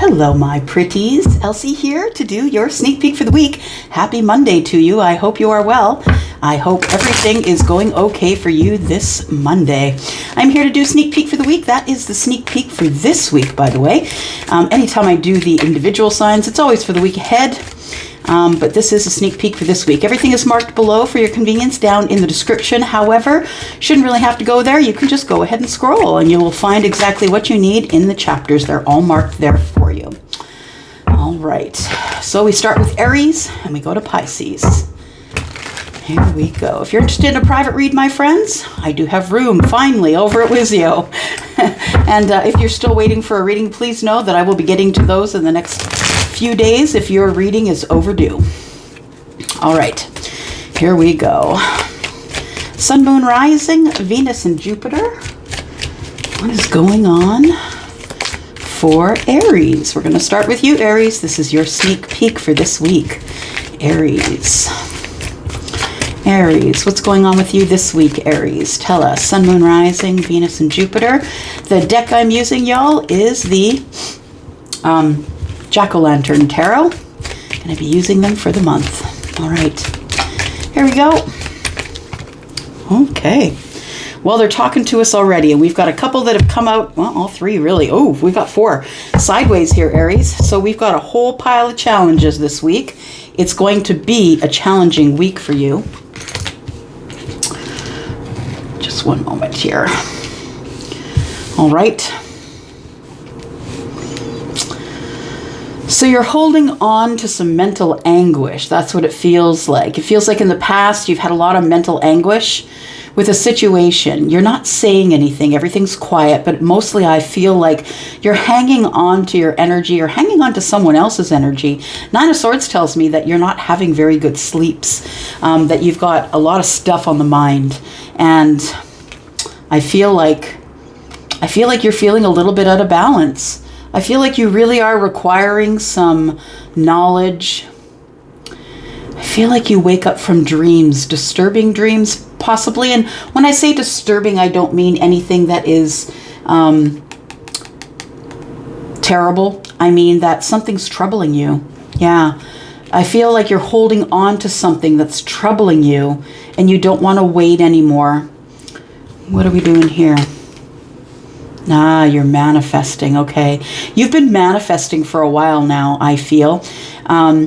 Hello, my pretties. Elsie here to do your sneak peek for the week. Happy Monday to you. I hope you are well. I hope everything is going okay for you this Monday. I'm here to do sneak peek for the week. That is the sneak peek for this week, by the way. Anytime I do the individual signs, it's always for the week ahead. But this is a sneak peek for this week. Everything is marked below for your convenience down in the description. However, shouldn't really have to go there. You can just go ahead and scroll and you will find exactly what you need in the chapters. They're all marked there for you. All right. So we start with Aries and we go to Pisces. Here we go. If you're interested in a private read, my friends, I do have room finally over at Wizio. And if you're still waiting for a reading, please know that I will be getting to those in the next few days if your reading is overdue. All right, here we go. Sun, Moon, Rising, Venus, and Jupiter. What is going on for Aries? We're going to start with you, Aries. This is your sneak peek for this week. Aries. Aries, what's going on with you this week, Aries? Tell us. Sun, Moon, Rising, Venus, and Jupiter. The deck I'm using, y'all, is the Jack-o'-lantern Tarot. Going to be using them for the month. All right. Here we go. Okay. Well, they're talking to us already, and we've got a couple that have come out. Well, all three, really. Oh, we've got 4 sideways here, Aries. So we've got a whole pile of challenges this week. It's going to be a challenging week for you. Just one moment here. All right. So you're holding on to some mental anguish. That's what it feels like. It feels like in the past you've had a lot of mental anguish with a situation. You're not saying anything. Everything's quiet, but mostly I feel like you're hanging on to your energy or hanging on to someone else's energy. Nine of Swords tells me that you're not having very good sleeps, that you've got a lot of stuff on the mind. And I feel like you're feeling a little bit out of balance. I feel like you really are requiring some knowledge. I feel like you wake up from dreams, disturbing dreams, possibly. And when I say disturbing, I don't mean anything that is terrible. I mean that something's troubling you. Yeah. I feel like you're holding on to something that's troubling you and you don't want to wait anymore. What are we doing here? Ah, you're manifesting. Okay. You've been manifesting for a while now, I feel. I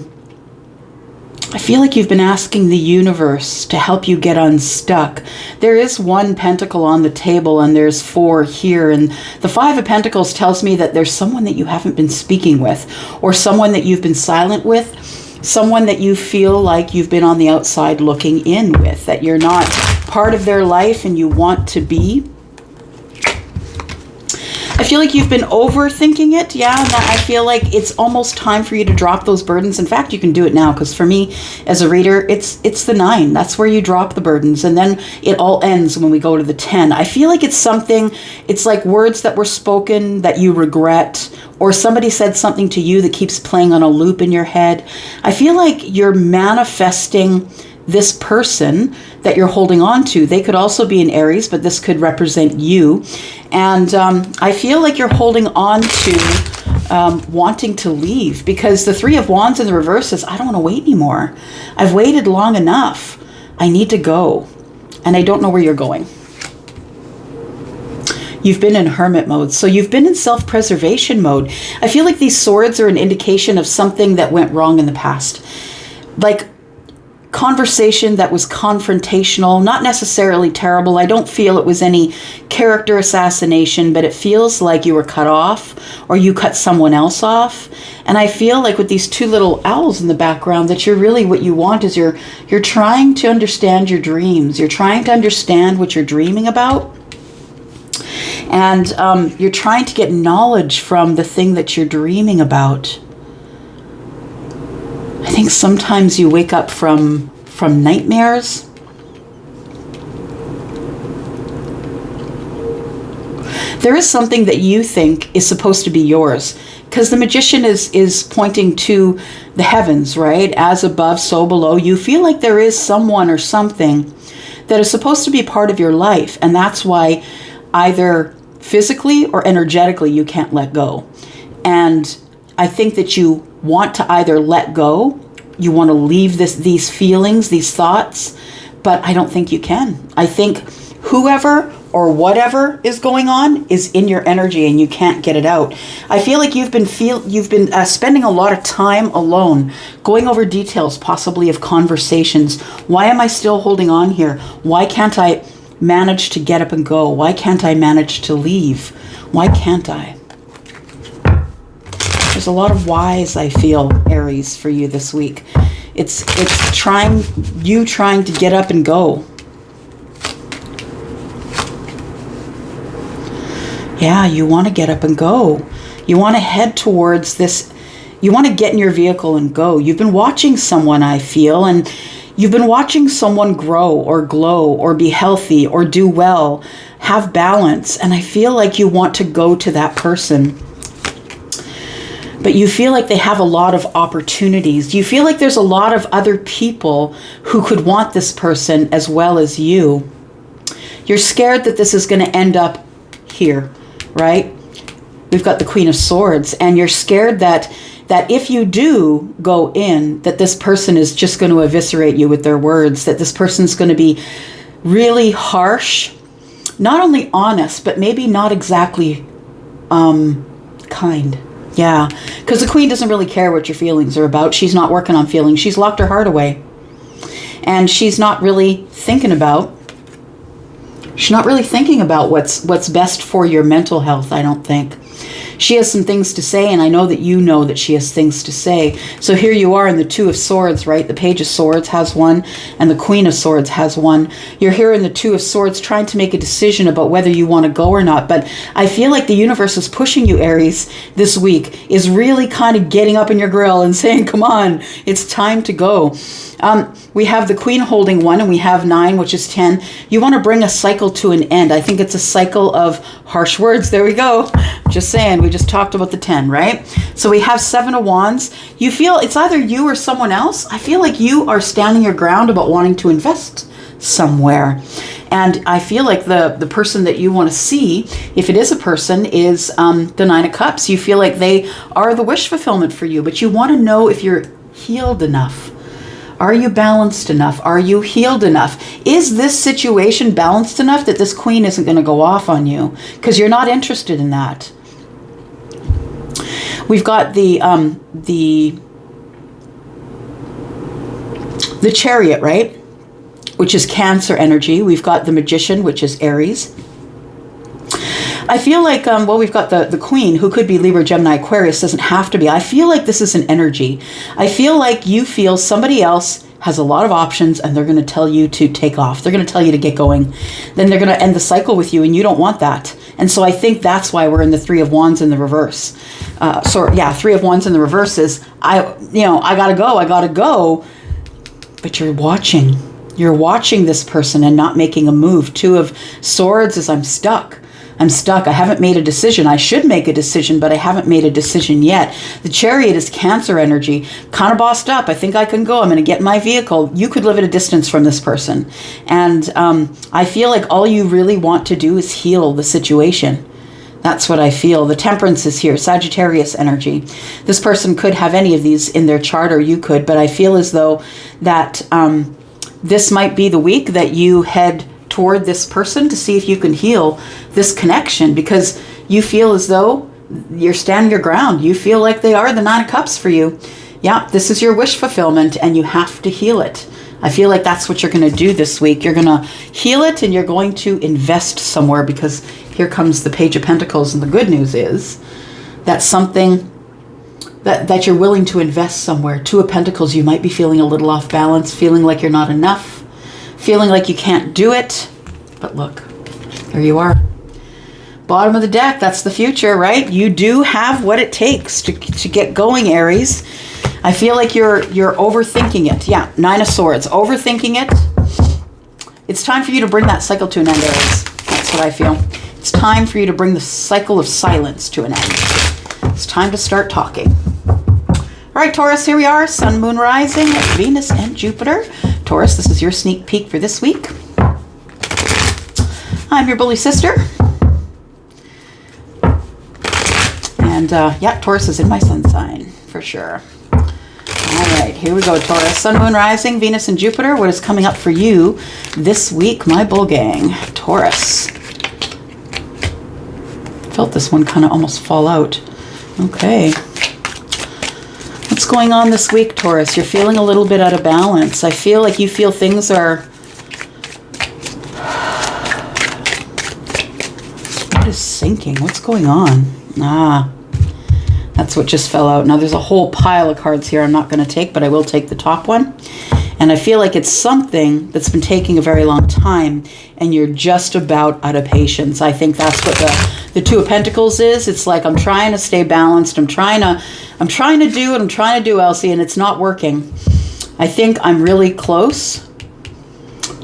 feel like you've been asking the universe to help you get unstuck. There is 1 pentacle on the table and there's 4 here. And the 5 of Pentacles tells me that there's someone that you haven't been speaking with, or someone that you've been silent with, someone that you feel like you've been on the outside looking in with, that you're not part of their life and you want to be. I feel like you've been overthinking it. Yeah, and I feel like it's almost time for you to drop those burdens. In fact, you can do it now, because for me as a reader, it's the 9. That's where you drop the burdens, and then it all ends when we go to the 10. I feel like it's like words that were spoken that you regret, or somebody said something to you that keeps playing on a loop in your head. I feel like you're manifesting this person that you're holding on to. They could also be an Aries, but this could represent you. And I feel like you're holding on to wanting to leave, because the 3 of Wands in the reverse says, I don't want to wait anymore. I've waited long enough. I need to go. And I don't know where you're going. You've been in hermit mode. So you've been in self-preservation mode. I feel like these swords are an indication of something that went wrong in the past. Like conversation that was confrontational, not necessarily terrible. I don't feel it was any character assassination, but it feels like you were cut off or you cut someone else off. And I feel like with these 2 little owls in the background that you're really, what you want is you're trying to understand your dreams. You're trying to understand what you're dreaming about. And you're trying to get knowledge from the thing that you're dreaming about. I think sometimes you wake up from nightmares. There is something that you think is supposed to be yours, because the Magician is pointing to the heavens, right? As above, so below. You feel like there is someone or something that is supposed to be part of your life, and that's why either physically or energetically you can't let go. And I think that you want to either let go, you want to leave these feelings, these thoughts, but I don't think you can. I think whoever or whatever is going on is in your energy and you can't get it out. I feel like you've been spending a lot of time alone, going over details possibly of conversations. Why am I still holding on here? Why can't I manage to get up and go? Why can't I manage to leave? Why can't I? There's a lot of whys, I feel, Aries, for you this week. It's trying to get up and go. Yeah, you want to get up and go. You want to head towards this. You want to get in your vehicle and go. You've been watching someone, I feel, and you've been watching someone grow or glow or be healthy or do well, have balance. And I feel like you want to go to that person. But you feel like they have a lot of opportunities. You feel like there's a lot of other people who could want this person as well as you. You're scared that this is going to end up here, right? We've got the Queen of Swords, and you're scared that if you do go in, that this person is just going to eviscerate you with their words, that this person's going to be really harsh, not only honest, but maybe not exactly kind. Yeah, because the Queen doesn't really care what your feelings are about. She's not working on feelings. She's locked her heart away. And she's not really thinking about what's best for your mental health, I don't think. She has some things to say, and I know that you know that she has things to say. So here you are in the Two of Swords, right? The Page of Swords has one, and the Queen of Swords has one. You're here in the Two of Swords trying to make a decision about whether you want to go or not. But I feel like the universe is pushing you, Aries, this week, is really kind of getting up in your grill and saying, come on, it's time to go. We have the Queen holding 1, and we have 9, which is 10. You want to bring a cycle to an end. I think it's a cycle of harsh words. There we go. Just saying, we just talked about the 10, right? So we have 7 of Wands. You feel it's either you or someone else. I feel like you are standing your ground about wanting to invest somewhere. And I feel like the person that you want to see, if it is a person, is the 9 of Cups. You feel like they are the wish fulfillment for you, but you want to know if you're healed enough. Are you balanced enough? Are you healed enough? Is this situation balanced enough that this Queen isn't going to go off on you? Because you're not interested in that. We've got the Chariot, right? Which is Cancer energy. We've got the Magician, which is Aries. I feel like, we've got the Queen, who could be Libra, Gemini, Aquarius, doesn't have to be. I feel like this is an energy. I feel like you feel somebody else has a lot of options and they're going to tell you to take off. They're going to tell you to get going. Then they're going to end the cycle with you, and you don't want that. And so I think that's why we're in the 3 of Wands in the reverse. 3 of Wands in the reverse is, I gotta go. But you're watching. You're watching this person and not making a move. 2 of Swords is, I'm stuck. I haven't made a decision. I should make a decision, but I haven't made a decision yet. The Chariot is Cancer energy, kind of bossed up. I think I can go. I'm going to get in my vehicle. You could live at a distance from this person. And I feel like all you really want to do is heal the situation. That's what I feel. The Temperance is here, Sagittarius energy. This person could have any of these in their chart, or you could, but I feel as though that this might be the week that you head toward this person to see if you can heal this connection, because you feel as though you're standing your ground. You feel like they are the 9 of Cups for you. Yeah, this is your wish fulfillment, and you have to heal it. I feel like that's what you're going to do this week. You're going to heal it, and you're going to invest somewhere, because here comes the Page of Pentacles, and the good news is that something that you're willing to invest somewhere. 2 of Pentacles, you might be feeling a little off balance, feeling like you're not enough, feeling like you can't do it. But look, there you are. Bottom of the deck, that's the future, right? You do have what it takes to get going, Aries. I feel like you're overthinking it. Yeah, 9 of Swords, overthinking it. It's time for you to bring that cycle to an end, Aries. That's what I feel. It's time for you to bring the cycle of silence to an end. It's time to start talking. All right, Taurus, here we are. Sun, Moon, Rising, Venus, and Jupiter. Taurus, this is your sneak peek for this week. I'm your bully sister. And And yeah, Taurus is in my sun sign, for sure. All right, here we go, Taurus. Sun, Moon, Rising, Venus, and Jupiter. What is coming up for you this week, my bull gang? Taurus. Felt this one kind of almost fall out. Okay. What's going on this week, Taurus? You're feeling a little bit out of balance. I feel like you feel things are... What is sinking? What's going on? That's what just fell out. Now there's a whole pile of cards here I'm not going to take, but I will take the top one. And I feel like it's something that's been taking a very long time, and you're just about out of patience. I think that's what the Two of Pentacles is. It's like, I'm trying to stay balanced. I'm trying to do what I'm trying to do, Elsie, and it's not working. I think I'm really close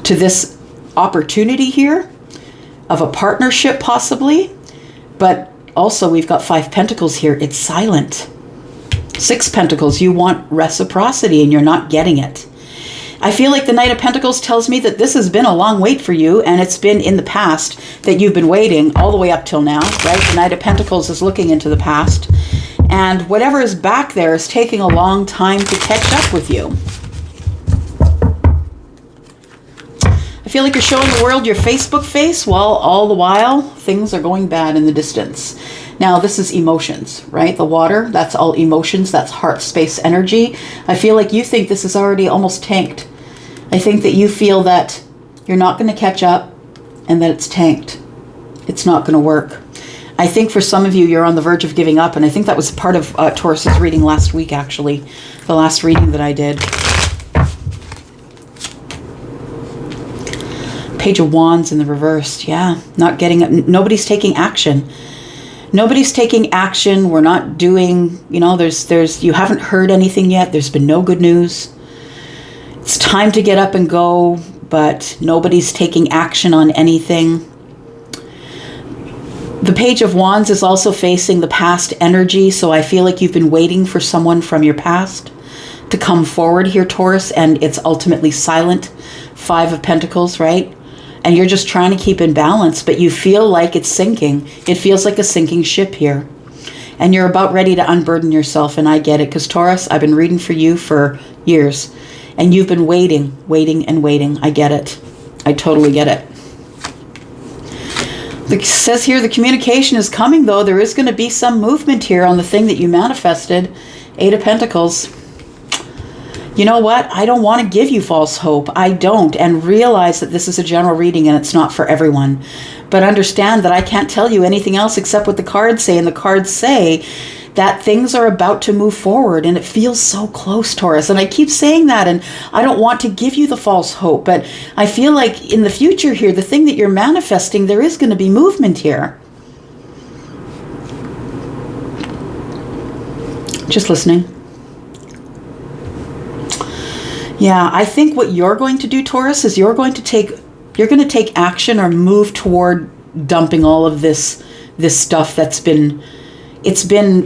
to this opportunity here of a partnership possibly, but also, we've got 5 Pentacles here. It's silent. 6 Pentacles. You want reciprocity and you're not getting it. I feel like the Knight of Pentacles tells me that this has been a long wait for you, and it's been in the past that you've been waiting all the way up till now, right? The Knight of Pentacles is looking into the past, and whatever is back there is taking a long time to catch up with you. I feel like you're showing the world your Facebook face while all the while things are going bad in the distance. Now, this is emotions, right? The water, that's all emotions. That's heart space energy. I feel like you think this is already almost tanked. I think that you feel that you're not going to catch up and that it's tanked. It's not going to work. I think for some of you, you're on the verge of giving up. And I think that was part of Taurus's reading last week, actually. The last reading that I did. Page of Wands in the reverse. Yeah, not getting it. Nobody's taking action. Nobody's taking action. We're not doing, you haven't heard anything yet. There's been no good news. It's time to get up and go, but nobody's taking action on anything. The Page of Wands is also facing the past energy, so I feel like you've been waiting for someone from your past to come forward here, Taurus, and it's ultimately silent. 5 of Pentacles, right? And you're just trying to keep in balance, but you feel like it's sinking. It feels like a sinking ship here. And you're about ready to unburden yourself, and I get it, because Taurus, I've been reading for you for years. And you've been waiting, and waiting. I get it. I totally get it. It says here the communication is coming, though. There is going to be some movement here on the thing that you manifested. 8 of Pentacles. You know what? I don't want to give you false hope. I don't. And realize that this is a general reading and it's not for everyone. But understand that I can't tell you anything else except what the cards say. And the cards say that things are about to move forward. And it feels so close, Taurus. And I keep saying that. And I don't want to give you the false hope. But I feel like in the future here, the thing that you're manifesting, there is going to be movement here. Just listening. Yeah, I think what you're going to do, Taurus, is you're going to take action or move toward dumping all of this stuff that's been, it's been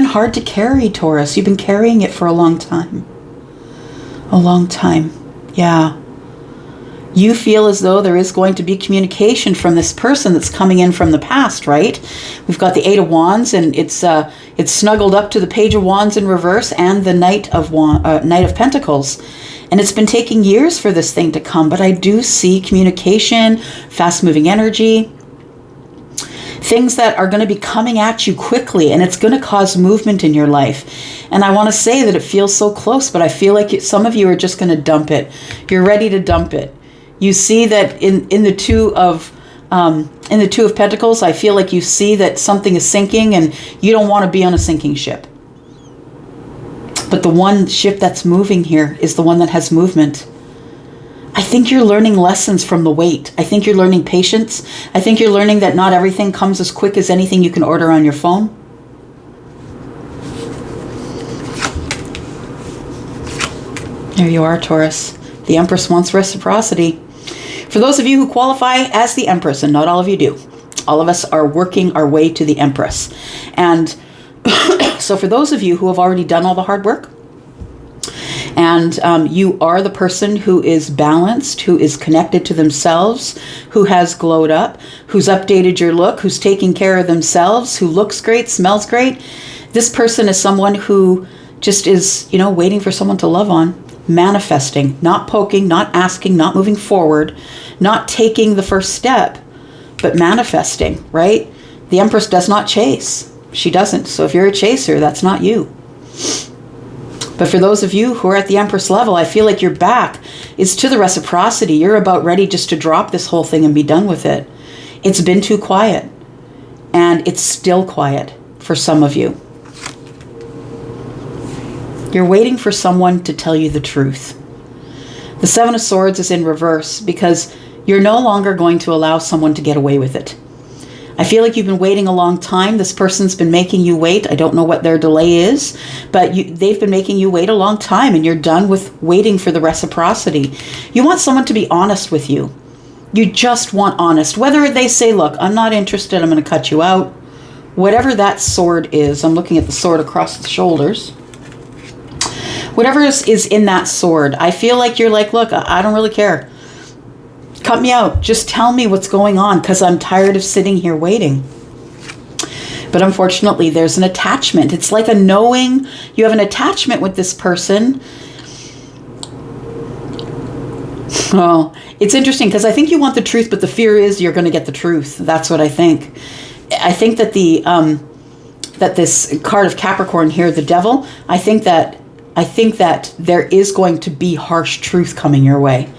hard to carry, Taurus. You've been carrying it for a long time. A long time. Yeah. You feel as though there is going to be communication from this person that's coming in from the past, right? We've got the 8 of Wands, and it's snuggled up to the Page of Wands in reverse and the Knight of Pentacles. And it's been taking years for this thing to come, but I do see communication, fast-moving energy, things that are going to be coming at you quickly, and it's going to cause movement in your life. And I want to say that it feels so close, but I feel like some of you are just going to dump it. You're ready to dump it. You see that in the two of Pentacles, I feel like you see that something is sinking and you don't want to be on a sinking ship. But the one ship that's moving here is the one that has movement. I think you're learning lessons from the wait. I think you're learning patience. I think you're learning that not everything comes as quick as anything you can order on your phone. There you are, Taurus. The Empress wants reciprocity. For those of you who qualify as the Empress, and not all of you do, all of us are working our way to the Empress. And so for those of you who have already done all the hard work, And you are the person who is balanced, who is connected to themselves, who has glowed up, who's updated your look, who's taking care of themselves, who looks great, smells great. This person is someone who just is, you know, waiting for someone to love on, manifesting, not poking, not asking, not moving forward, not taking the first step, but manifesting, right? The Empress does not chase. She doesn't. So if you're a chaser, that's not you. But for those of you who are at the Empress level, I feel like your back is to the reciprocity. You're about ready just to drop this whole thing and be done with it. It's been too quiet. And it's still quiet for some of you. You're waiting for someone to tell you the truth. The Seven of Swords is in reverse because you're no longer going to allow someone to get away with it. I feel like you've been waiting a long time. This person's been making you wait. I don't know what their delay is, but they've been making you wait a long time, and you're done with waiting for the reciprocity. You want someone to be honest with you. You just want honest. Whether they say, look, I'm not interested, I'm going to cut you out. Whatever that sword is, I'm looking at the sword across the shoulders. Whatever is in that sword, I feel like you're like, look, I don't really care. Cut me out. Just tell me what's going on because I'm tired of sitting here waiting. But unfortunately, there's an attachment. It's like a knowing. You have an attachment with this person. Oh, it's interesting because I think you want the truth, but the fear is you're going to get the truth. That's what I think. I think that that this card of Capricorn here, the devil, I think that there is going to be harsh truth coming your way.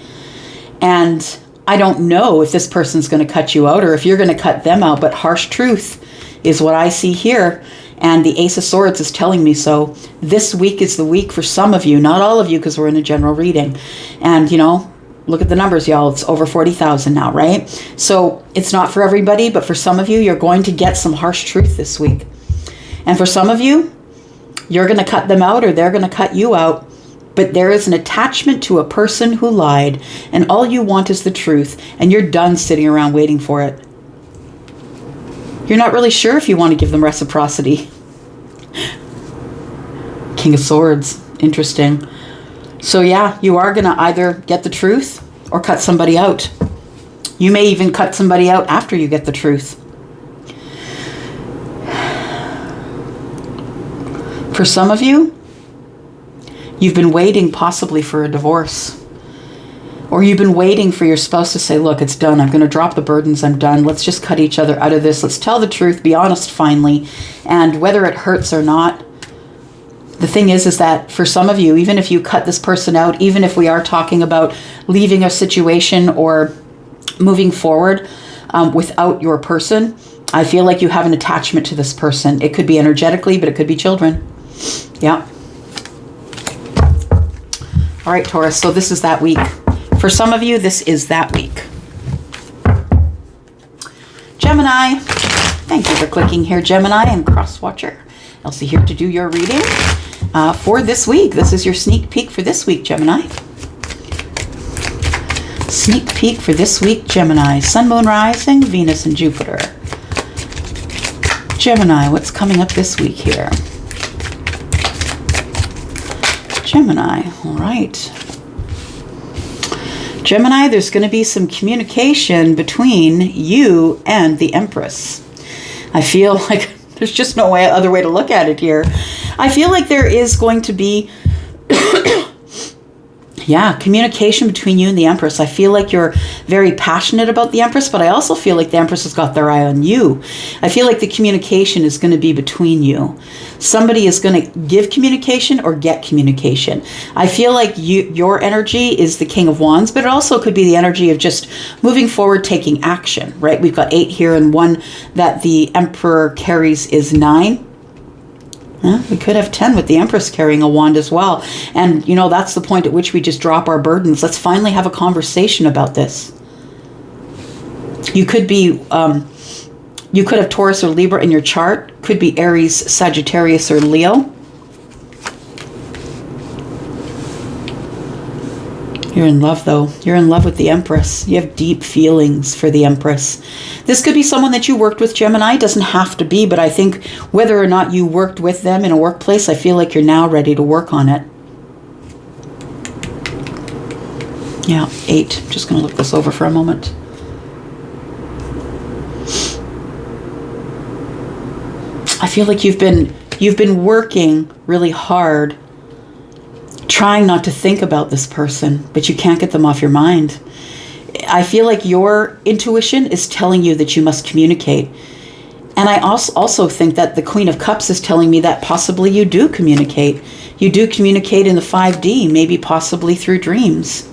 And I don't know if this person's going to cut you out or if you're going to cut them out, but harsh truth is what I see here. And the Ace of Swords is telling me so. This week is the week for some of you, not all of you, because we're in a general reading. And, you know, look at the numbers, y'all. It's over 40,000 now, right? So it's not for everybody, but for some of you, you're going to get some harsh truth this week. And for some of you, you're going to cut them out or they're going to cut you out. But there is an attachment to a person who lied, and all you want is the truth, and you're done sitting around waiting for it. You're not really sure if you want to give them reciprocity. King of Swords. Interesting. So yeah, you are going to either get the truth or cut somebody out. You may even cut somebody out after you get the truth. For some of you, you've been waiting possibly for a divorce. Or you've been waiting for your spouse to say, look, it's done. I'm going to drop the burdens. I'm done. Let's just cut each other out of this. Let's tell the truth. Be honest finally. And whether it hurts or not, the thing is that for some of you, even if you cut this person out, even if we are talking about leaving a situation or moving forward without your person, I feel like you have an attachment to this person. It could be energetically, but it could be children. Yeah. All right, Taurus, so this is that week. For some of you, this is that week. Gemini, thank you for clicking here, Gemini and Cross Watcher. Elsie here to do your reading for this week. This is your sneak peek for this week, Gemini. Sneak peek for this week, Gemini. Sun, Moon, Rising, Venus, and Jupiter. Gemini, what's coming up this week here? Gemini, all right. Gemini, there's going to be some communication between you and the Empress. I feel like there's just no other way to look at it here. I feel like there is going to be, communication between you and the Empress. I feel like you're very passionate about the Empress, but I also feel like the Empress has got their eye on you. I feel like the communication is going to be between you. Somebody is going to give communication or get communication. I feel like your energy is the King of Wands, but it also could be the energy of just moving forward, taking action, right? We've got 8 here, and one that the Emperor carries is 9. We could have 10 with the Empress carrying a wand as well. And, you know, that's the point at which we just drop our burdens. Let's finally have a conversation about this. You could be, you could have Taurus or Libra in your chart. Could be Aries, Sagittarius, or Leo. You're in love, though. You're in love with the Empress. You have deep feelings for the Empress. This could be someone that you worked with, Gemini. It doesn't have to be, but I think whether or not you worked with them in a workplace, I feel like you're now ready to work on it. Yeah, 8. Just going to look this over for a moment. I feel like you've been working really hard, trying not to think about this person, but you can't get them off your mind. I feel like your intuition is telling you that you must communicate. And I also think that the Queen of Cups is telling me that possibly you do communicate. You do communicate in the 5D, maybe possibly through dreams.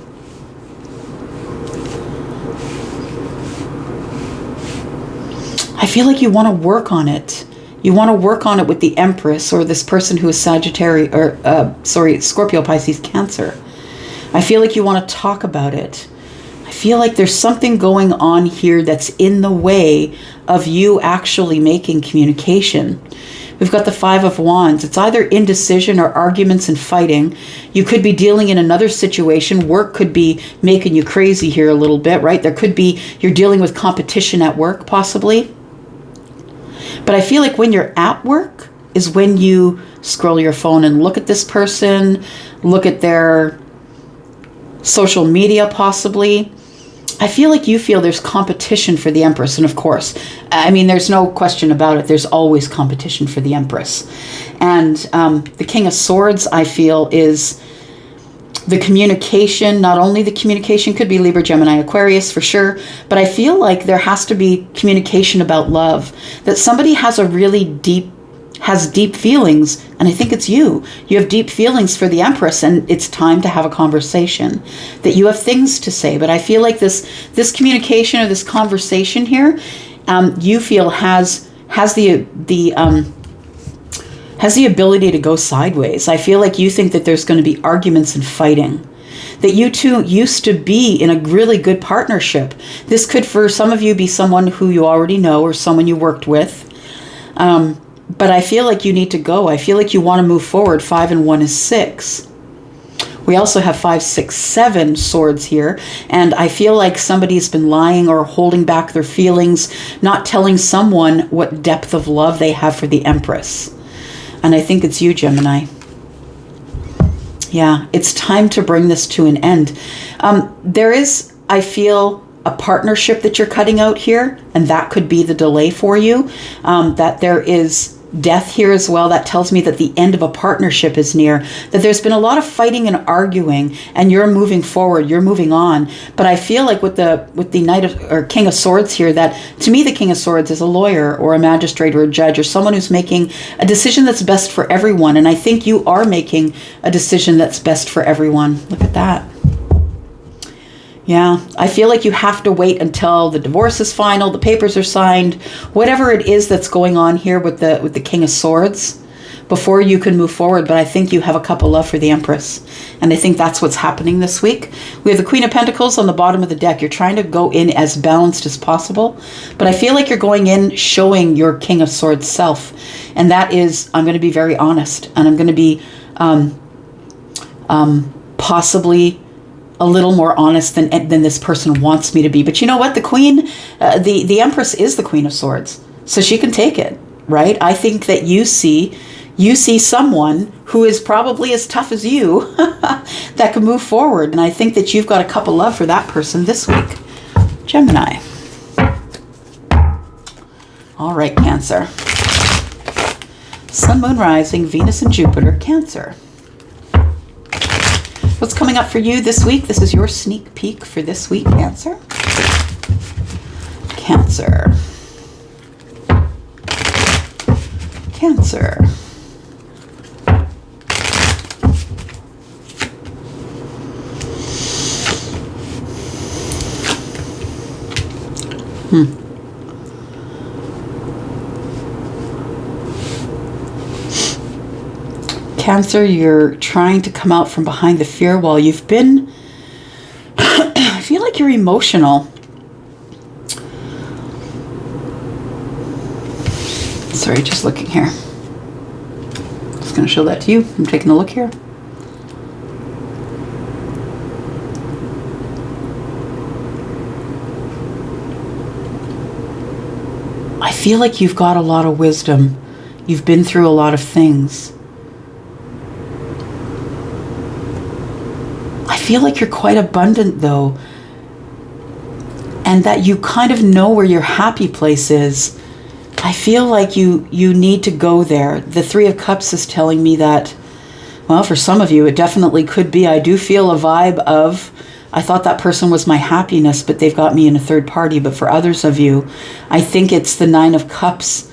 I feel like you want to work on it. You want to work on it with the Empress or this person who is Sagittarius, or Scorpio, Pisces, Cancer. I feel like you want to talk about it. I feel like there's something going on here that's in the way of you actually making communication. We've got the 5 of Wands. It's either indecision or arguments and fighting. You could be dealing in another situation. Work could be making you crazy here a little bit, right? There could be, you're dealing with competition at work, possibly. But I feel like when you're at work is when you scroll your phone and look at this person, look at their social media possibly. I feel like you feel there's competition for the Empress. And of course, I mean, there's no question about it. There's always competition for the Empress. And the King of Swords, I feel, is the communication. Not only the communication, could be Libra, Gemini, Aquarius for sure, but I feel like there has to be communication about love, that somebody has deep feelings, and I think it's you. You have deep feelings for the Empress, and it's time to have a conversation, that you have things to say. But I feel like this communication or this conversation here, you feel has the ability to go sideways. I feel like you think that there's going to be arguments and fighting, that you two used to be in a really good partnership. This could, for some of you, be someone who you already know or someone you worked with. But I feel like you need to go. I feel like you want to move forward. 5 and 1 is 6. We also have 5, 6, 7 swords here. And I feel like somebody's been lying or holding back their feelings, not telling someone what depth of love they have for the Empress. And I think it's you, Gemini. Yeah, it's time to bring this to an end. There is, I feel, a partnership that you're cutting out here, and that could be the delay for you. That there is death here as well. That tells me that the end of a partnership is near, that there's been a lot of fighting and arguing, and you're moving forward, you're moving on. But I feel like with the Knight of, or King of Swords here, that to me the King of Swords is a lawyer or a magistrate or a judge or someone who's making a decision that's best for everyone. And I think you are making a decision that's best for everyone. Look at that. Yeah, I feel like you have to wait until the divorce is final, the papers are signed, whatever it is that's going on here with the King of Swords, before you can move forward. But I think you have a cup of love for the Empress. And I think that's what's happening this week. We have the Queen of Pentacles on the bottom of the deck. You're trying to go in as balanced as possible. But I feel like you're going in showing your King of Swords self. And that is, I'm going to be very honest. And I'm going to be possibly a little more honest than this person wants me to be. But you know what? The Queen, the Empress is the Queen of Swords. So she can take it, right? I think that you see someone who is probably as tough as you that can move forward. And I think that you've got a cup of love for that person this week. Gemini. All right, Cancer. Sun, Moon, Rising, Venus, and Jupiter, Cancer. What's coming up for you this week? This is your sneak peek for this week, Cancer. Cancer. Cancer. Cancer, you're trying to come out from behind the fear wall. You've been, I feel like you're emotional. Sorry, just looking here. Just going to show that to you. I'm taking a look here. I feel like you've got a lot of wisdom. You've been through a lot of things. I feel like you're quite abundant though, and that you kind of know where your happy place is. I feel like you need to go there. The Three of Cups is telling me that, well, for some of you, it definitely could be. I do feel a vibe of, I thought that person was my happiness, but they've got me in a third party. But for others of you, I think it's the Nine of Cups.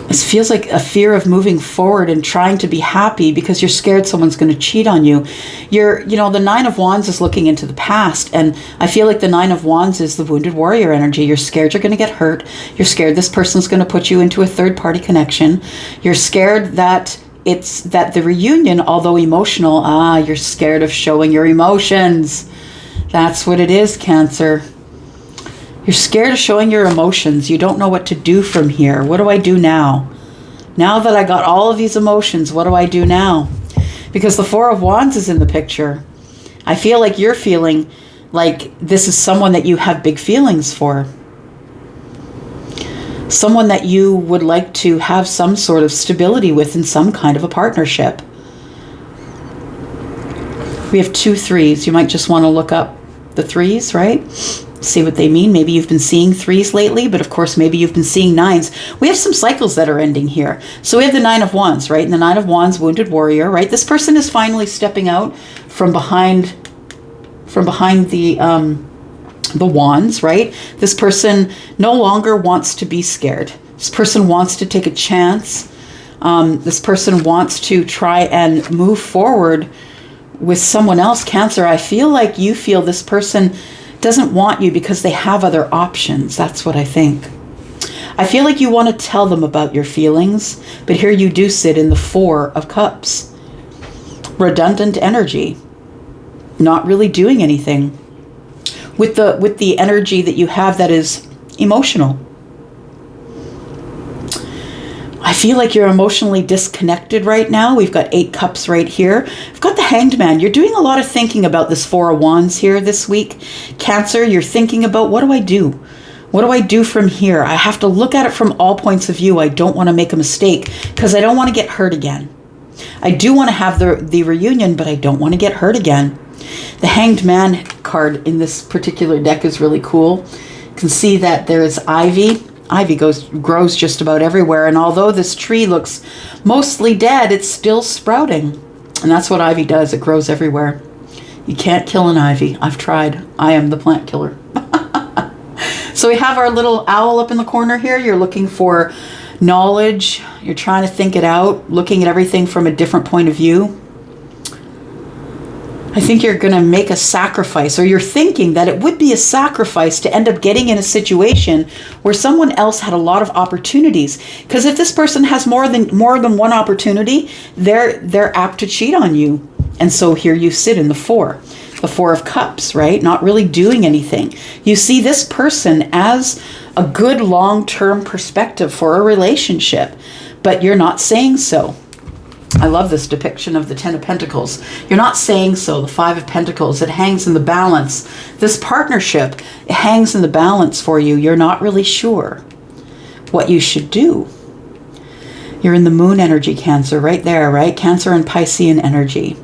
It feels like a fear of moving forward and trying to be happy because you're scared someone's going to cheat on you. The Nine of Wands is looking into the past, and I feel like the Nine of Wands is the wounded warrior energy. You're scared you're going to get hurt. You're scared this person's going to put you into a third party connection. You're scared that the reunion, although emotional, you're scared of showing your emotions. That's what it is, Cancer. You're scared of showing your emotions. You don't know what to do from here. What do I do now? Now that I got all of these emotions, what do I do now? Because the Four of Wands is in the picture. I feel like you're feeling like this is someone that you have big feelings for. Someone that you would like to have some sort of stability with in some kind of a partnership. We have 2 3s. You might just want to look up the 3s, right? See what they mean. Maybe you've been seeing 3s lately, but of course, maybe you've been seeing 9s. We have some cycles that are ending here. So we have the Nine of Wands, right? And the Nine of Wands, wounded warrior, right? This person is finally stepping out from behind the wands, right? This person no longer wants to be scared. This person wants to take a chance. This person wants to try and move forward with someone else. Cancer, I feel like you feel this person doesn't want you because they have other options. That's what I think. I feel like you want to tell them about your feelings, but here you do sit in the Four of Cups. Redundant energy. Not really doing anything. With the energy that you have that is emotional. I feel like you're emotionally disconnected right now. We've got 8 cups right here. We've got the Hanged Man. You're doing a lot of thinking about this Four of Wands here this week. Cancer, you're thinking about, what do I do? What do I do from here? I have to look at it from all points of view. I don't want to make a mistake because I don't want to get hurt again. I do want to have the reunion, but I don't want to get hurt again. The Hanged Man card in this particular deck is really cool. You can see that there is ivy. Ivy grows just about everywhere, and although this tree looks mostly dead, it's still sprouting. And that's what ivy does. It grows everywhere. You can't kill an ivy. I've tried. I am the plant killer. So we have our little owl up in the corner here. You're looking for knowledge. You're trying to think it out, looking at everything from a different point of view. I think you're going to make a sacrifice, or you're thinking that it would be a sacrifice to end up getting in a situation where someone else had a lot of opportunities. Because if this person has more than one opportunity, they're apt to cheat on you. And so here you sit in the Four of Cups, right? Not really doing anything. You see this person as a good long-term perspective for a relationship, but you're not saying so. I love this depiction of the Ten of Pentacles. You're not saying so. The Five of Pentacles, it hangs in the balance. This partnership, it hangs in the balance for you. You're not really sure what you should do. You're in the Moon energy, Cancer, right there, right? Cancer and Piscean energy.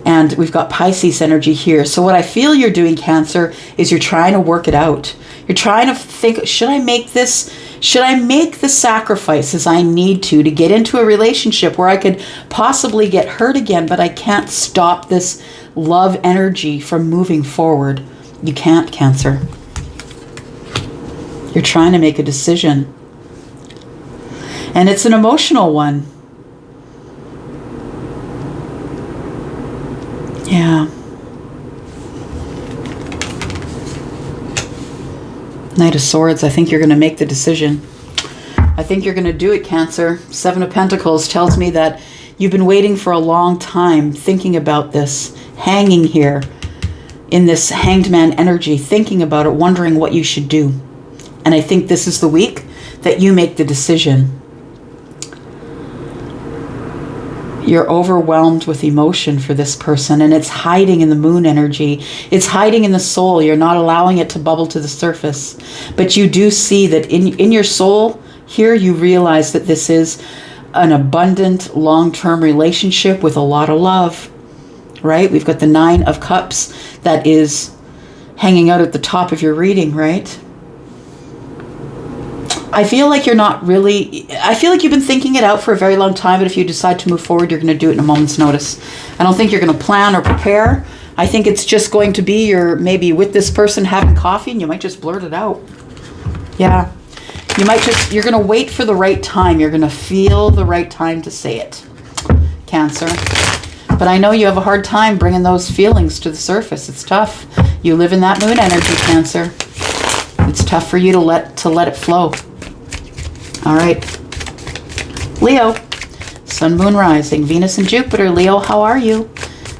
And we've got Pisces energy here. So what I feel you're doing, Cancer, is you're trying to work it out. You're trying to think, should I make the sacrifices I need to get into a relationship where I could possibly get hurt again, but I can't stop this love energy from moving forward? You can't, Cancer. You're trying to make a decision. And it's an emotional one. Yeah. Knight of Swords, I think you're going to make the decision. I think you're going to do it, Cancer. Seven of Pentacles tells me that you've been waiting for a long time, thinking about this, hanging here in this Hanged Man energy, thinking about it, wondering what you should do. And I think this is the week that you make the decision. You're overwhelmed with emotion for this person, and it's hiding in the Moon energy. It's hiding in the soul. You're not allowing it to bubble to the surface. But you do see that in your soul, here you realize that this is an abundant, long-term relationship with a lot of love. right? We've got the 9 of Cups that is hanging out at the top of your reading, right? I feel like you're not really, I feel like you've been thinking it out for a very long time, but if you decide to move forward, you're going to do it in a moment's notice. I don't think you're going to plan or prepare. I think it's just going to be you're maybe with this person having coffee and you might just blurt it out. Yeah. You're going to wait for the right time. You're going to feel the right time to say it, Cancer. But I know you have a hard time bringing those feelings to the surface. It's tough. You live in that moon energy, Cancer. It's tough for you to let it flow. All right. Leo, Sun, Moon, Rising, Venus and Jupiter. Leo, how are you?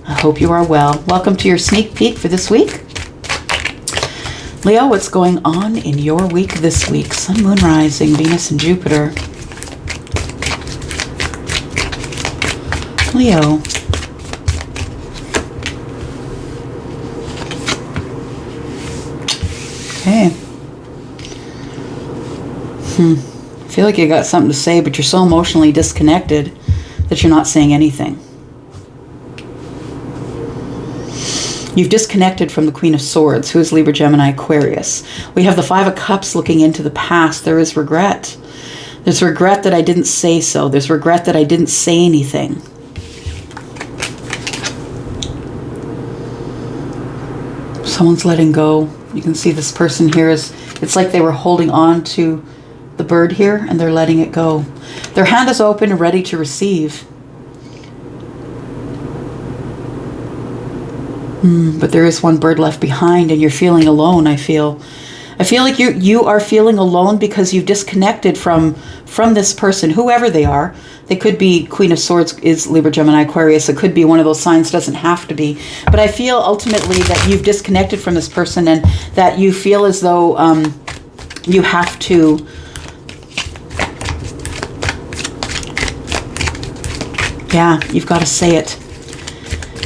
I hope you are well. Welcome to your sneak peek for this week. Leo, what's going on in your week this week? Sun, Moon, Rising, Venus and Jupiter. Leo. Okay. I feel like you got something to say, but you're so emotionally disconnected that you're not saying anything. You've disconnected from the Queen of Swords, who is Libra, Gemini, Aquarius. We have the 5 of Cups looking into the past. There is regret. There's regret that I didn't say so. There's regret that I didn't say anything. Someone's letting go. You can see this person here is, it's like they were holding on to the bird here and they're letting it go. Their hand is open and ready to receive. But there is one bird left behind and you're feeling alone, I feel. I feel like you are feeling alone because you've disconnected from this person, whoever they are. They could be Queen of Swords is Libra, Gemini, Aquarius. It could be one of those signs, doesn't have to be. But I feel ultimately that you've disconnected from this person and that you feel as though you have to you've got to say it.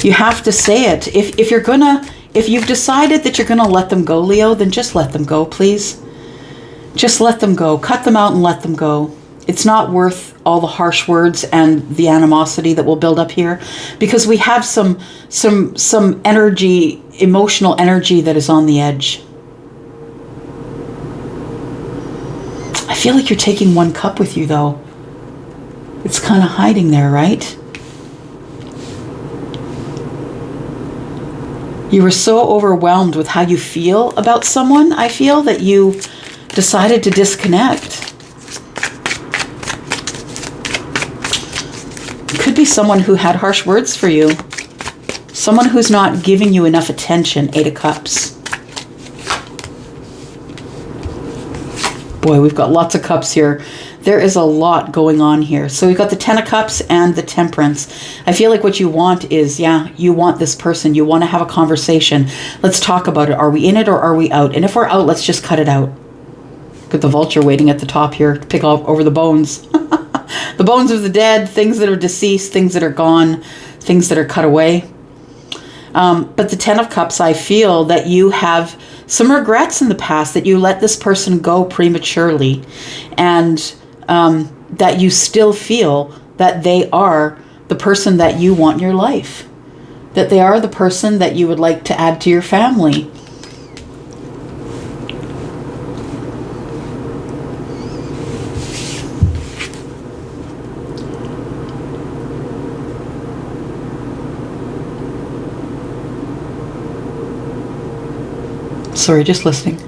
You have to say it. If you've decided that you're gonna let them go, Leo, then just let them go, please. Just let them go. Cut them out and let them go. It's not worth all the harsh words and the animosity that will build up here, because we have some energy, emotional energy that is on the edge. I feel like you're taking 1 cup with you, though. It's kind of hiding there, right? You were so overwhelmed with how you feel about someone, I feel, that you decided to disconnect. It could be someone who had harsh words for you. Someone who's not giving you enough attention. 8 of Cups. Boy, we've got lots of cups here. There is a lot going on here. So we've got the 10 of Cups and the Temperance. I feel like what you want is, you want this person. You want to have a conversation. Let's talk about it. Are we in it or are we out? And if we're out, let's just cut it out. Got the vulture waiting at the top here to pick up over the bones. The bones of the dead, things that are deceased, things that are gone, things that are cut away. But the 10 of Cups, I feel that you have some regrets in the past, that you let this person go prematurely, and that you still feel that they are the person that you want in your life, that they are the person that you would like to add to your family. Sorry, just listening.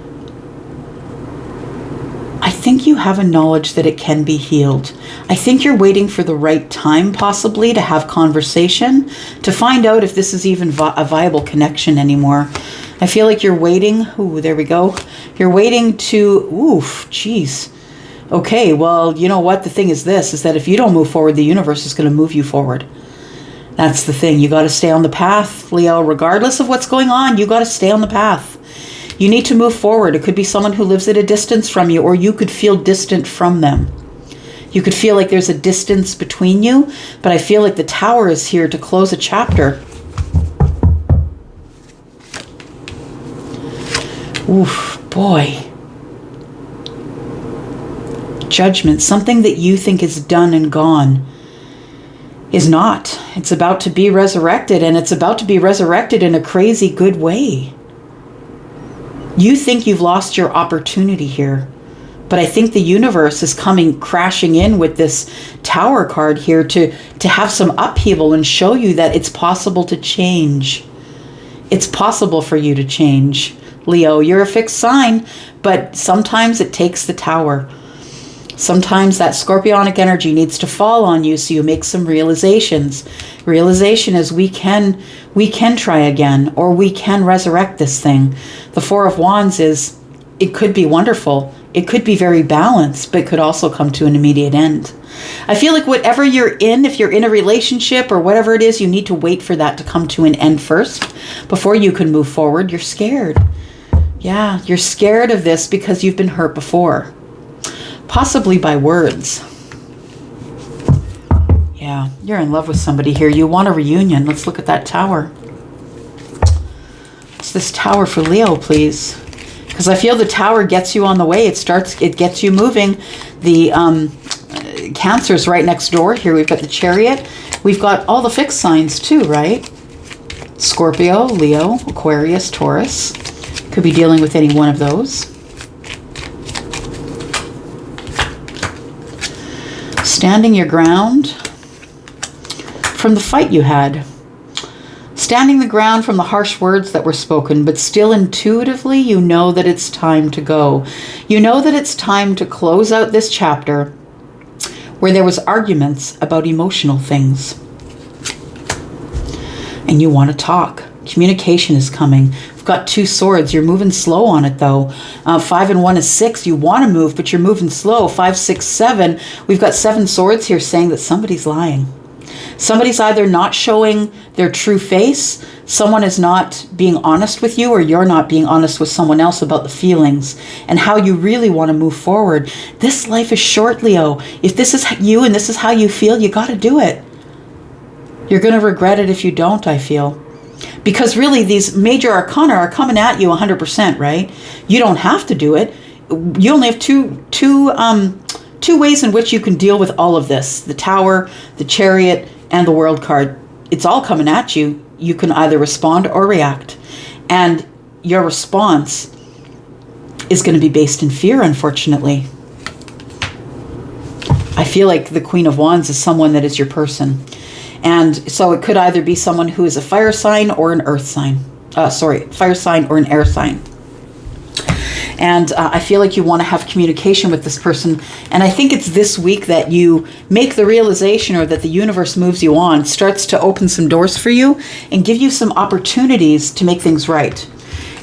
I think you have a knowledge that it can be healed. I think you're waiting for the right time, possibly, to have conversation, to find out if this is even a viable connection anymore. I feel like you're waiting. Ooh, there we go. You're waiting to, geez. Okay, well, you know what? The thing is this, is that if you don't move forward, the universe is going to move you forward. That's the thing. You got to stay on the path, Leo. Regardless of what's going on, you got to stay on the path. You need to move forward. It could be someone who lives at a distance from you, or you could feel distant from them. You could feel like there's a distance between you, but I feel like the Tower is here to close a chapter. Oof, boy. Judgment, something that you think is done and gone. is not. It's about to be resurrected, and it's about to be resurrected in a crazy good way. You think you've lost your opportunity here, but I think the universe is coming crashing in with this Tower card here to have some upheaval and show you that it's possible to change. It's possible for you to change. Leo, you're a fixed sign, but sometimes it takes the Tower. Sometimes that scorpionic energy needs to fall on you so you make some realizations. Realization is we can try again, or we can resurrect this thing. The Four of Wands is, it could be wonderful. It could be very balanced, but it could also come to an immediate end. I feel like whatever you're in, if you're in a relationship or whatever it is, you need to wait for that to come to an end first before you can move forward. You're scared. Yeah, you're scared of this because you've been hurt before. Possibly by words. Yeah, you're in love with somebody here. You want a reunion. Let's look at that Tower. What's this Tower for Leo, please? Because I feel the Tower gets you on the way. It gets you moving. The Cancer's right next door. Here we've got the Chariot. We've got all the fixed signs too, right? Scorpio, Leo, Aquarius, Taurus. Could be dealing with any one of those. Standing your ground from the fight you had. Standing the ground from the harsh words that were spoken, but still intuitively you know that it's time to go. You know that it's time to close out this chapter where there was arguments about emotional things. And you want to talk. Communication is coming. We've got 2 swords. You're moving slow on it though. 5 and 1 is 6. You want to move, but you're moving slow. 5, 6, 7. We've got 7 swords here saying that somebody's lying. Somebody's either not showing their true face, someone is not being honest with you, or you're not being honest with someone else about the feelings and how you really want to move forward. This life is short, Leo. If this is you and this is how you feel, you got to do it. You're going to regret it if you don't, I feel. Because really these major arcana are coming at you 100%, right? You don't have to do it. You only have two ways in which you can deal with all of this. The Tower, the Chariot, and the World card. It's all coming at you. You can either respond or react. And your response is going to be based in fear, unfortunately. I feel like the Queen of Wands is someone that is your person. And so it could either be someone who is a fire sign or an earth sign. Fire sign or an air sign. And I feel like you want to have communication with this person. And I think it's this week that you make the realization, or that the universe moves you on, starts to open some doors for you and give you some opportunities to make things right.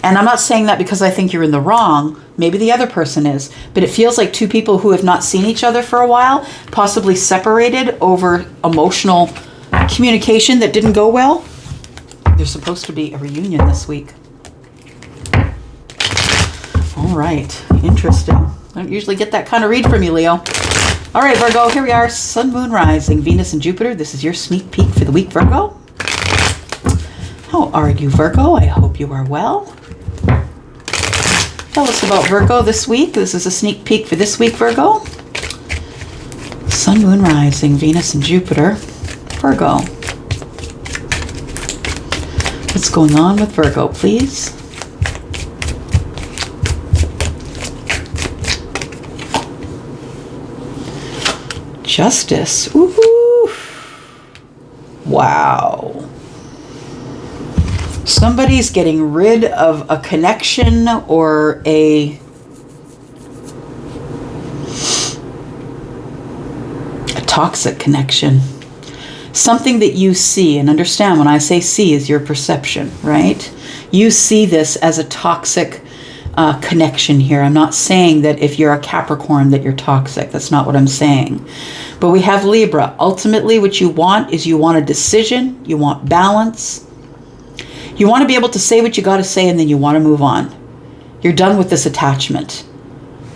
And I'm not saying that because I think you're in the wrong. Maybe the other person is. But it feels like 2 people who have not seen each other for a while, possibly separated over emotional communication that didn't go well. There's supposed to be a reunion this week. All right, interesting. I don't usually get that kind of read from you, Leo. All right, Virgo, here we are. Sun, Moon, Rising, Venus, and Jupiter. This is your sneak peek for the week, Virgo. How are you, Virgo? I hope you are well. Tell us about Virgo this week. This is a sneak peek for this week, Virgo. Sun, Moon, Rising, Venus, and Jupiter. Virgo. What's going on with Virgo, please? Justice. Ooh. Wow. Somebody's getting rid of a connection or a toxic connection. Something that you see, and understand when I say see is your perception, right? You see this as a toxic connection here. I'm not saying that if you're a Capricorn that you're toxic. That's not what I'm saying. But we have Libra. Ultimately, what you want is you want a decision. You want balance. You want to be able to say what you got to say, and then you want to move on. You're done with this attachment.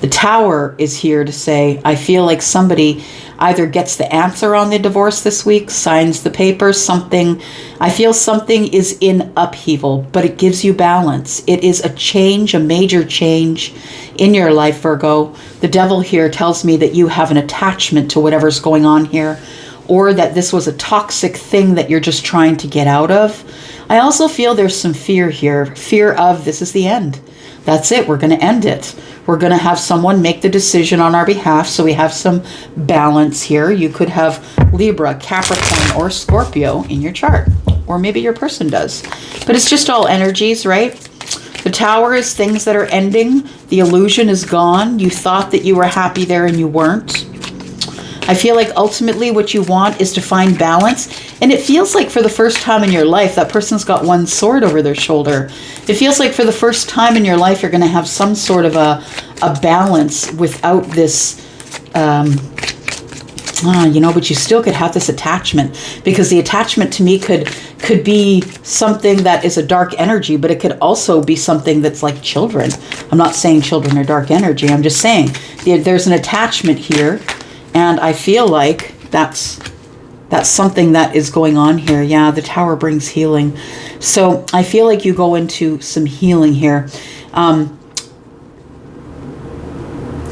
The Tower is here to say, I feel like somebody either gets the answer on the divorce this week, signs the papers, something. I feel something is in upheaval, but it gives you balance. It is a change, a major change in your life, Virgo. The devil here tells me that you have an attachment to whatever's going on here. or that this was a toxic thing that you're just trying to get out of. I also feel there's some fear here. Fear of this is the end. That's it. We're going to end it. We're going to have someone make the decision on our behalf. So we have some balance here. You could have Libra, Capricorn, or Scorpio in your chart. Or maybe your person does. But it's just all energies, right? The Tower is things that are ending. The illusion is gone. You thought that you were happy there and you weren't. I feel like ultimately what you want is to find balance. And it feels like for the first time in your life, that person's got one sword over their shoulder. It feels like for the first time in your life, you're going to have some sort of a balance without this, but you still could have this attachment, because the attachment to me could be something that is a dark energy, but it could also be something that's like children. I'm not saying children are dark energy. I'm just saying there's an attachment here. And I feel like that's something that is going on here. Yeah, the Tower brings healing. So I feel like you go into some healing here.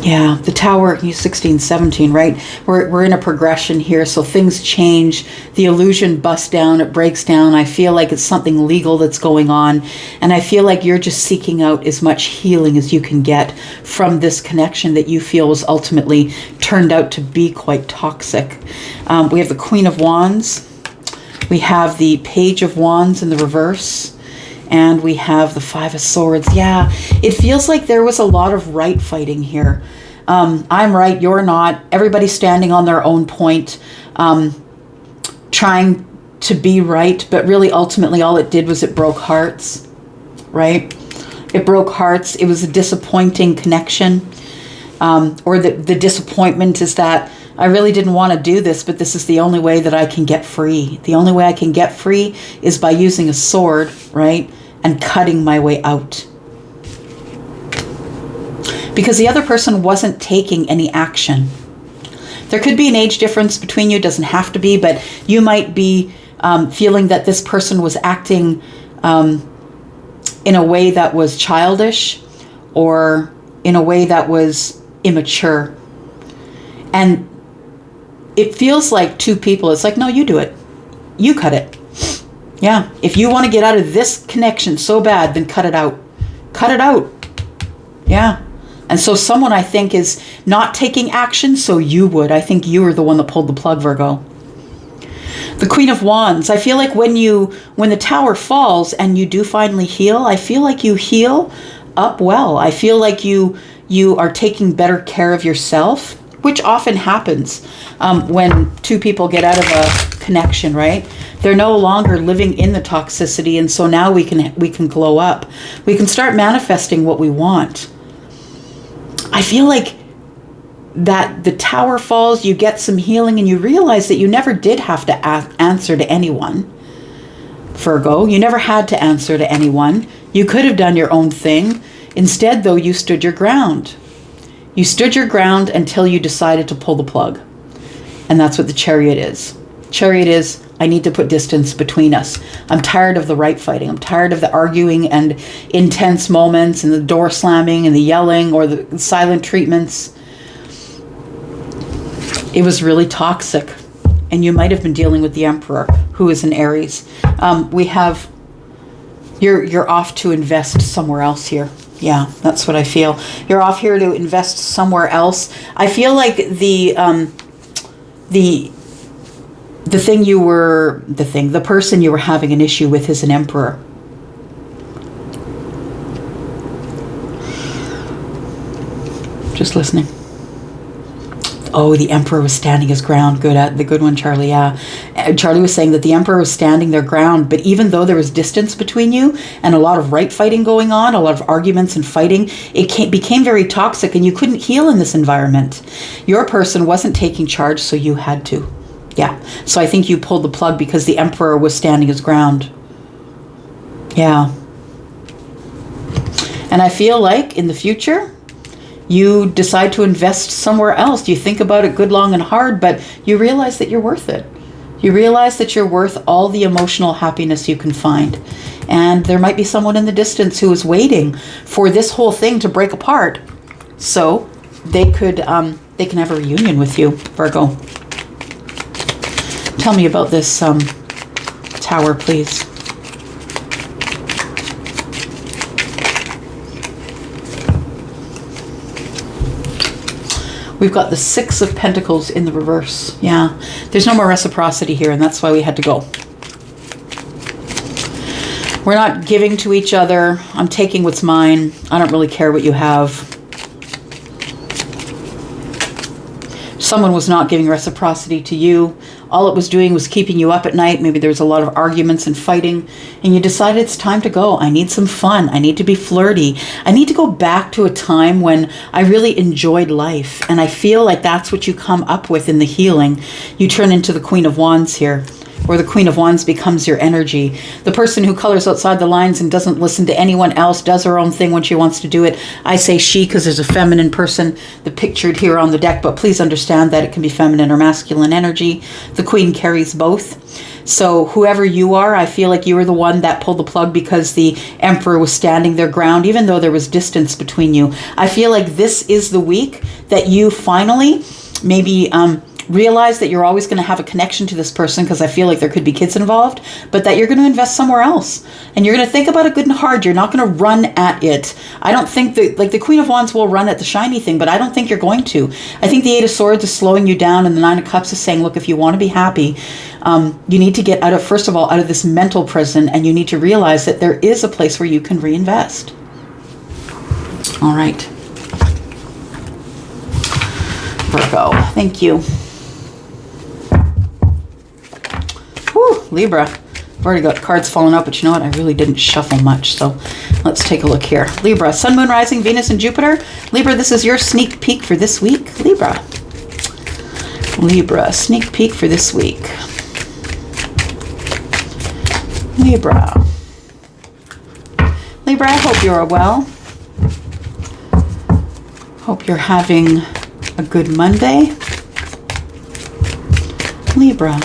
Yeah, the Tower, 16, 17, right? We're in a progression here, so things change. The illusion busts down, it breaks down. I feel like it's something legal that's going on. And I feel like you're just seeking out as much healing as you can get from this connection that you feel was ultimately turned out to be quite toxic. We have the Queen of Wands. We have the Page of Wands in the reverse. And we have the Five of Swords. Yeah, it feels like there was a lot of right fighting here. I'm right, you're not. Everybody's standing on their own point, trying to be right. But really, ultimately, all it did was it broke hearts, right? It broke hearts. It was a disappointing connection. Or the disappointment is that I really didn't want to do this, but this is the only way that I can get free. The only way I can get free is by using a sword, right? And cutting my way out. Because the other person wasn't taking any action. There could be an age difference between you, doesn't have to be, but you might be feeling that this person was acting in a way that was childish or in a way that was immature. And it feels like two people, it's like, no, you do it. You cut it. Yeah, if you want to get out of this connection so bad, then cut it out. Cut it out. Yeah. And so someone, I think, is not taking action, so you would. I think you were the one that pulled the plug, Virgo. The Queen of Wands. I feel like when the Tower falls and you do finally heal, I feel like you heal up well. I feel like you are taking better care of yourself, which often happens when two people get out of a connection, right? They're no longer living in the toxicity, and so now we can glow up. We can start manifesting what we want. I feel like that the Tower falls, you get some healing, and you realize that you never did have to answer to anyone, Virgo. You never had to answer to anyone. You could have done your own thing. Instead, though, you stood your ground. You stood your ground until you decided to pull the plug. And that's what the Chariot is. Chariot is, I need to put distance between us. I'm tired of the right fighting. I'm tired of the arguing and intense moments and the door slamming and the yelling or the silent treatments. It was really toxic. And you might have been dealing with the Emperor, who is an Aries. We have, you're off to invest somewhere else here. Yeah, that's what I feel. You're off here to invest somewhere else. I feel like the person you were having an issue with is an Emperor. Just listening. Oh, the Emperor was standing his ground. The good one, Charlie. Yeah. Charlie was saying that the Emperor was standing their ground, but even though there was distance between you and a lot of right fighting going on, a lot of arguments and fighting, it became very toxic and you couldn't heal in this environment. Your person wasn't taking charge, so you had to. Yeah. So I think you pulled the plug because the Emperor was standing his ground. Yeah. And I feel like in the future, you decide to invest somewhere else. You think about it good, long, and hard, but you realize that you're worth it. You realize that you're worth all the emotional happiness you can find. And there might be someone in the distance who is waiting for this whole thing to break apart so they can have a reunion with you, Virgo. Tell me about this Tower, please. We've got the Six of Pentacles in the reverse. Yeah, there's no more reciprocity here, and that's why we had to go. We're not giving to each other. I'm taking what's mine. I don't really care what you have. Someone was not giving reciprocity to you. All it was doing was keeping you up at night. Maybe there's a lot of arguments and fighting, and you decided it's time to go. I need some fun. I need to be flirty. I need to go back to a time when I really enjoyed life. And I feel like that's what you come up with in the healing. You turn into the Queen of Wands here, or the Queen of Wands becomes your energy. The person who colors outside the lines and doesn't listen to anyone else, does her own thing when she wants to do it. I say she because there's a feminine person pictured here on the deck, but please understand that it can be feminine or masculine energy. The Queen carries both. So whoever you are, I feel like you were the one that pulled the plug because the Emperor was standing their ground, even though there was distance between you. I feel like this is the week that you finally maybe realize that you're always going to have a connection to this person, because I feel like there could be kids involved, but that you're going to invest somewhere else. And you're going to think about it good and hard. You're not going to run at it. I don't think that, like, the Queen of Wands will run at the shiny thing, but I don't think you're going to. I think the Eight of Swords is slowing you down, and the Nine of Cups is saying, look, if you want to be happy, you need to get first of all, out of this mental prison, and you need to realize that there is a place where you can reinvest. All right. Virgo, thank you. Whew, Libra. I've already got cards falling out, but you know what? I really didn't shuffle much, so let's take a look here. Libra, Sun, Moon, Rising, Venus, and Jupiter. Libra, this is your sneak peek for this week. Libra. Libra, sneak peek for this week. Libra. Libra, I hope you're well. Hope you're having a good Monday. Libra.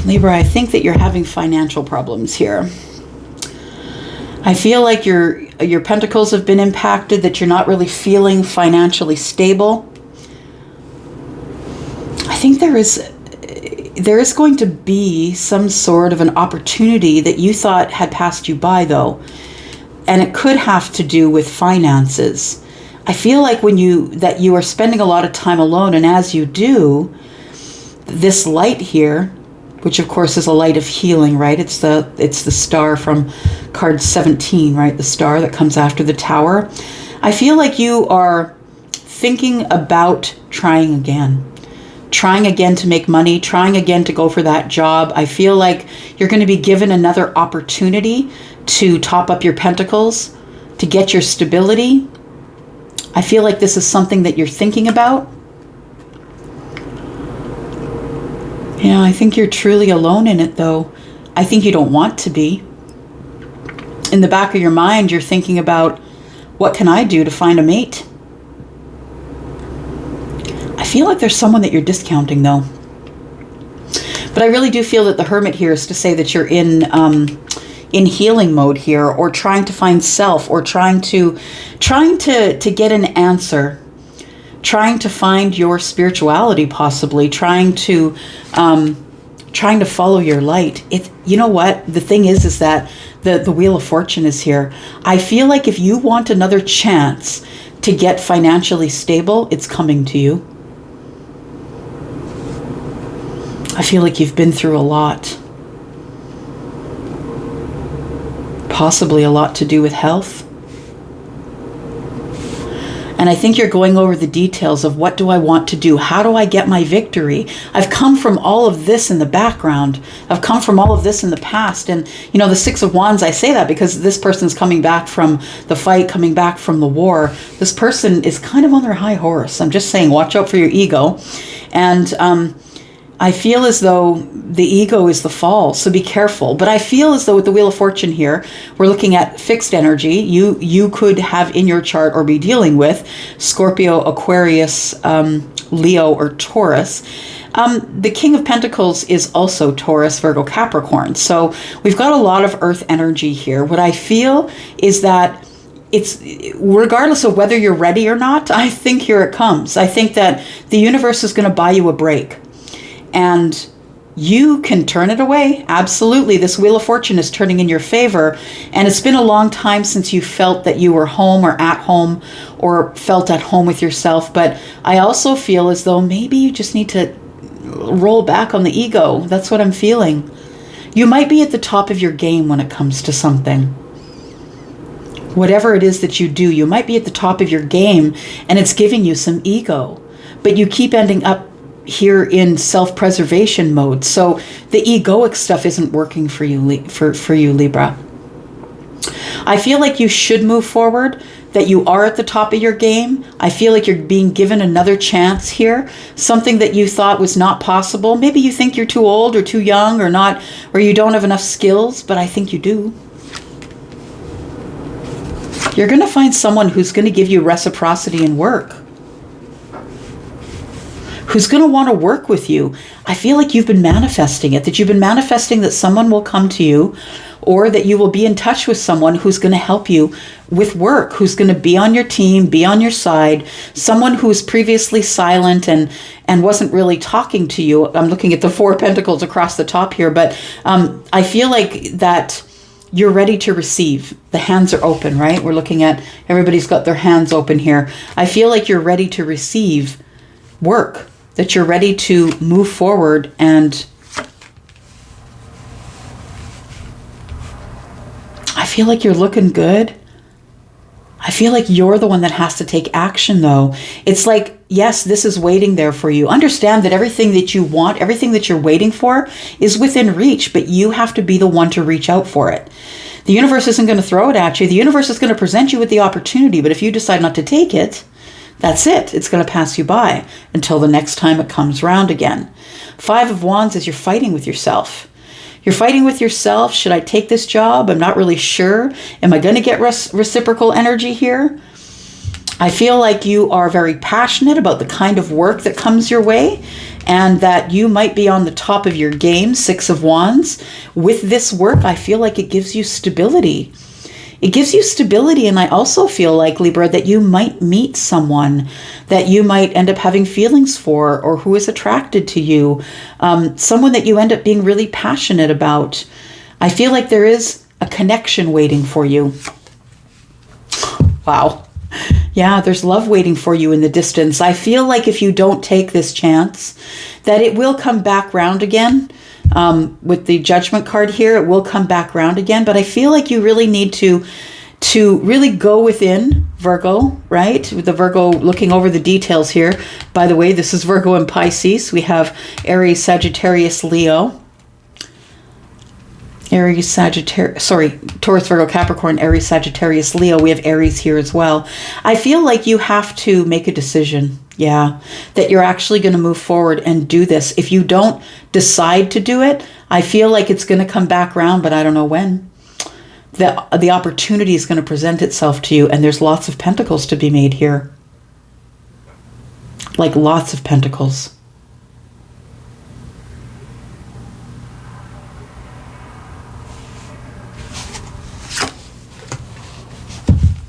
Libra, I think that you're having financial problems here. I feel like your pentacles have been impacted, that you're not really feeling financially stable. I think there is going to be some sort of an opportunity that you thought had passed you by, though. And it could have to do with finances. I feel like that you are spending a lot of time alone, and as you do, this light here, which of course is a light of healing, right? It's the star from card 17, right? The star that comes after the Tower. I feel like you are thinking about trying again to make money, trying again to go for that job. I feel like you're going to be given another opportunity to top up your pentacles, to get your stability. I feel like this is something that you're thinking about. Yeah, I think you're truly alone in it, though. I think you don't want to be. In the back of your mind, you're thinking about, what can I do to find a mate? I feel like there's someone that you're discounting, though. But I really do feel that the Hermit here is to say that you're in healing mode here, or trying to find self, or trying to get an answer. Trying to find your spirituality, possibly trying to follow your light. You know what the thing is that the Wheel of Fortune is here. I feel like if you want another chance to get financially stable, it's coming to you. I feel like you've been through a lot, possibly a lot to do with health. And I think you're going over the details of, what do I want to do? How do I get my victory? I've come from all of this in the background. I've come from all of this in the past. And, you know, the Six of Wands, I say that because this person's coming back from the fight, coming back from the war. This person is kind of on their high horse. I'm just saying, watch out for your ego. And I feel as though the ego is the fall, so be careful. But I feel as though with the Wheel of Fortune here, we're looking at fixed energy. You could have in your chart, or be dealing with, Scorpio, Aquarius, Leo, or Taurus. The King of Pentacles is also Taurus, Virgo, Capricorn. So we've got a lot of earth energy here. What I feel is that it's, regardless of whether you're ready or not, I think here it comes. I think that the universe is going to buy you a break. And you can turn it away. Absolutely. This Wheel of Fortune is turning in your favor. And it's been a long time since you felt that you were home or at home or felt at home with yourself. But I also feel as though maybe you just need to roll back on the ego. That's what I'm feeling. You might be at the top of your game when it comes to something. Whatever it is that you do, you might be at the top of your game and it's giving you some ego. But you keep ending up here in self-preservation mode. So the egoic stuff isn't working for you, for you, Libra. I feel like you should move forward, that you are at the top of your game. I feel like you're being given another chance here. Something that you thought was not possible. Maybe you think you're too old or too young or not, or you don't have enough skills, but I think you do. You're going to find someone who's going to give you reciprocity in work, who's going to want to work with you. I feel like you've been manifesting it, that you've been manifesting that someone will come to you, or that you will be in touch with someone who's going to help you with work, who's going to be on your team, be on your side, someone who was previously silent and wasn't really talking to you. I'm looking at the Four of Pentacles across the top here, but I feel like that you're ready to receive. The hands are open, right? We're looking at, everybody's got their hands open here. I feel like you're ready to receive work, that you're ready to move forward, and I feel like you're looking good. I feel like you're the one that has to take action though. It's like, yes, this is waiting there for you. Understand that everything that you want, everything that you're waiting for is within reach, but you have to be the one to reach out for it. The universe isn't going to throw it at you. The universe is going to present you with the opportunity, but if you decide not to take it, that's it. It's going to pass you by until the next time it comes round again. Five of Wands is you're fighting with yourself. You're fighting with yourself. Should I take this job? I'm not really sure. Am I going to get reciprocal energy here? I feel like you are very passionate about the kind of work that comes your way, and that you might be on the top of your game, Six of Wands. With this work, I feel like it gives you stability. It gives you stability, and I also feel like, Libra, that you might meet someone that you might end up having feelings for, or who is attracted to you, someone that you end up being really passionate about. I feel like there is a connection waiting for you. Wow. Yeah, there's love waiting for you in the distance. I feel like if you don't take this chance, that it will come back round again. With the Judgment card here, it will come back round again. But I feel like you really need to really go within, Virgo, right? With the Virgo looking over the details here. By the way, this is Virgo and Pisces. We have Aries, Sagittarius, Leo. Aries, Sagittarius, sorry, Taurus, Virgo, Capricorn, Aries, Sagittarius, Leo. We have Aries here as well. I feel like you have to make a decision. Yeah, that you're actually going to move forward and do this. If you don't decide to do it, I feel like it's going to come back around, but I don't know when. The opportunity is going to present itself to you, and there's lots of pentacles to be made here. Like lots of pentacles.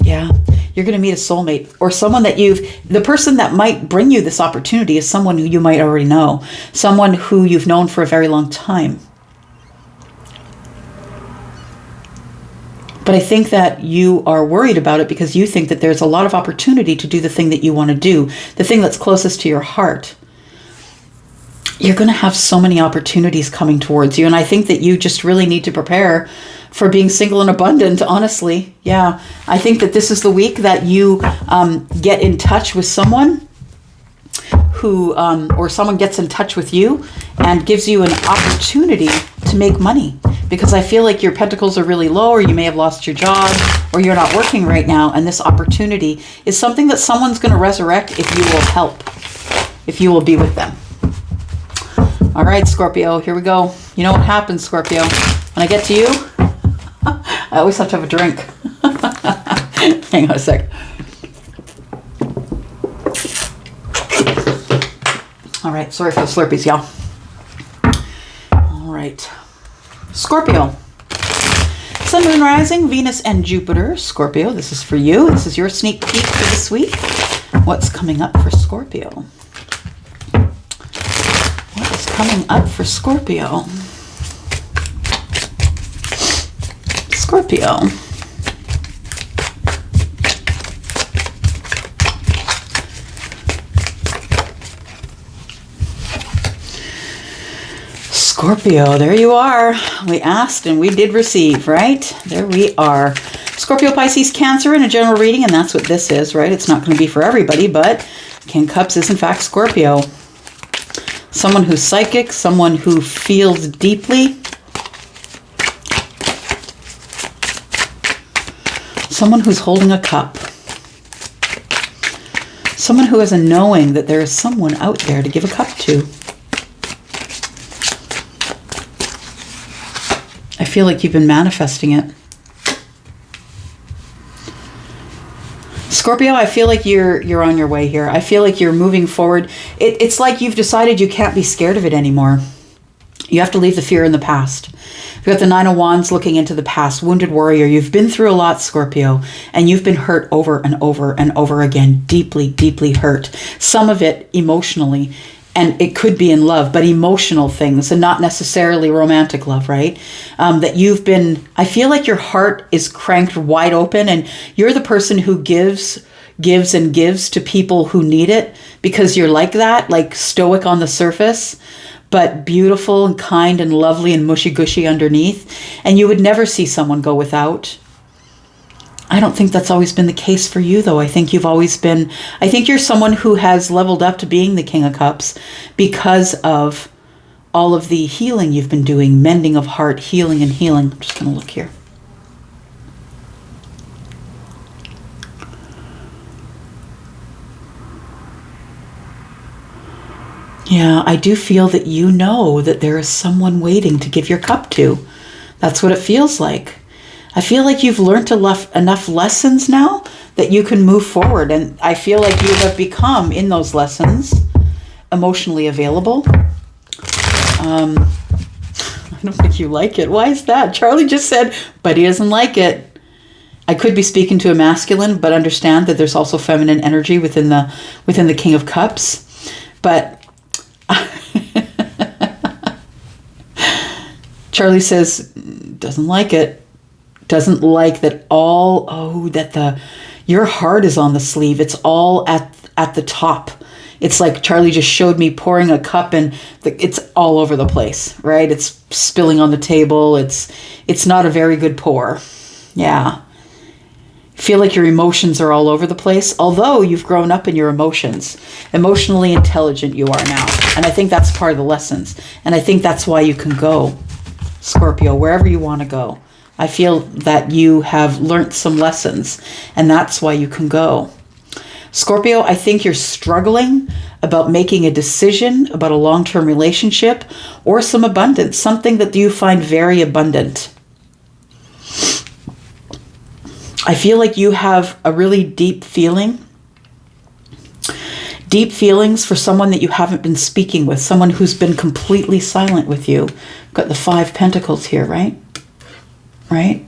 Yeah. You're going to meet a soulmate, or someone that the person that might bring you this opportunity is someone who you might already know, someone who you've known for a very long time. But I think that you are worried about it because you think that there's a lot of opportunity to do the thing that you want to do, the thing that's closest to your heart. You're going to have so many opportunities coming towards you. And I think that you just really need to prepare for being single and abundant, honestly. Yeah, I think that this is the week that you get in touch with someone who, or someone gets in touch with you and gives you an opportunity to make money. Because I feel like your pentacles are really low, or you may have lost your job, or you're not working right now. And this opportunity is something that someone's going to resurrect if you will help, if you will be with them. All right, Scorpio, here we go. You know what happens, Scorpio? When I get to you, I always have to have a drink. Hang on a sec. All right, sorry for the Slurpees, y'all. All right. Scorpio. Sun, Moon, Rising, Venus, and Jupiter. Scorpio, this is for you. This is your sneak peek for this week. What's coming up for Scorpio? What is coming up for Scorpio? Scorpio. Scorpio, there you are. We asked and we did receive, right? There we are. Scorpio, Pisces, Cancer in a general reading, and that's what this is, right? It's not going to be for everybody, but King of Cups is in fact Scorpio. Someone who's psychic, someone who feels deeply. Someone who's holding a cup. Someone who has a knowing that there is someone out there to give a cup to. I feel like you've been manifesting it. Scorpio, I feel like you're on your way here. I feel like you're moving forward. It's like you've decided you can't be scared of it anymore. You have to leave the fear in the past. You've got the Nine of Wands looking into the past. Wounded warrior. You've been through a lot, Scorpio, and you've been hurt over and over and over again. Deeply, deeply hurt. Some of it emotionally. And it could be in love, but emotional things and not necessarily romantic love, right? That you've been, I feel like your heart is cranked wide open and you're the person who gives and gives to people who need it because you're like that, like stoic on the surface, but beautiful and kind and lovely and mushy-gushy underneath. And you would never see someone go without. I don't think that's always been the case for you, though. I think you've always been, I think you're someone who has leveled up to being the King of Cups because of all of the healing you've been doing, mending of heart, healing and healing. I'm just going to look here. Yeah, I do feel that you know that there is someone waiting to give your cup to. That's what it feels like. I feel like you've learned enough lessons now that you can move forward. And I feel like you have become, in those lessons, emotionally available. I don't think you like it. Why is that? Charlie just said, but he doesn't like it. I could be speaking to a masculine, but understand that there's also feminine energy within the King of Cups. But Charlie says, doesn't like it. Doesn't like that your heart is on the sleeve. It's all at the top. It's like Charlie just showed me pouring a cup and it's all over the place, right? It's spilling on the table. It's not a very good pour. Yeah. Feel like your emotions are all over the place, although you've grown up in your emotions. Emotionally intelligent you are now. And I think that's part of the lessons. And I think that's why you can go, Scorpio, wherever you want to go. I feel that you have learned some lessons, and that's why you can go. Scorpio, I think you're struggling about making a decision about a long-term relationship or some abundance, something that you find very abundant. I feel like you have a really deep feelings for someone that you haven't been speaking with, someone who's been completely silent with you. Got the 5 Pentacles here, right? Right?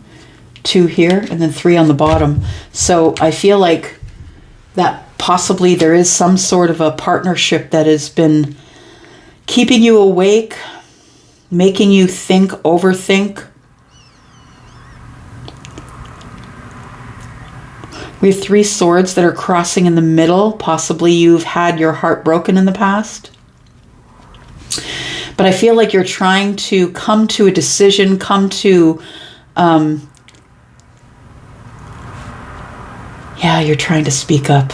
2 here and then 3 on the bottom. So I feel like that possibly there is some sort of a partnership that has been keeping you awake, making you think, overthink. We have 3 swords that are crossing in the middle. Possibly you've had your heart broken in the past. But I feel like you're trying to come to a decision, you're trying to speak up.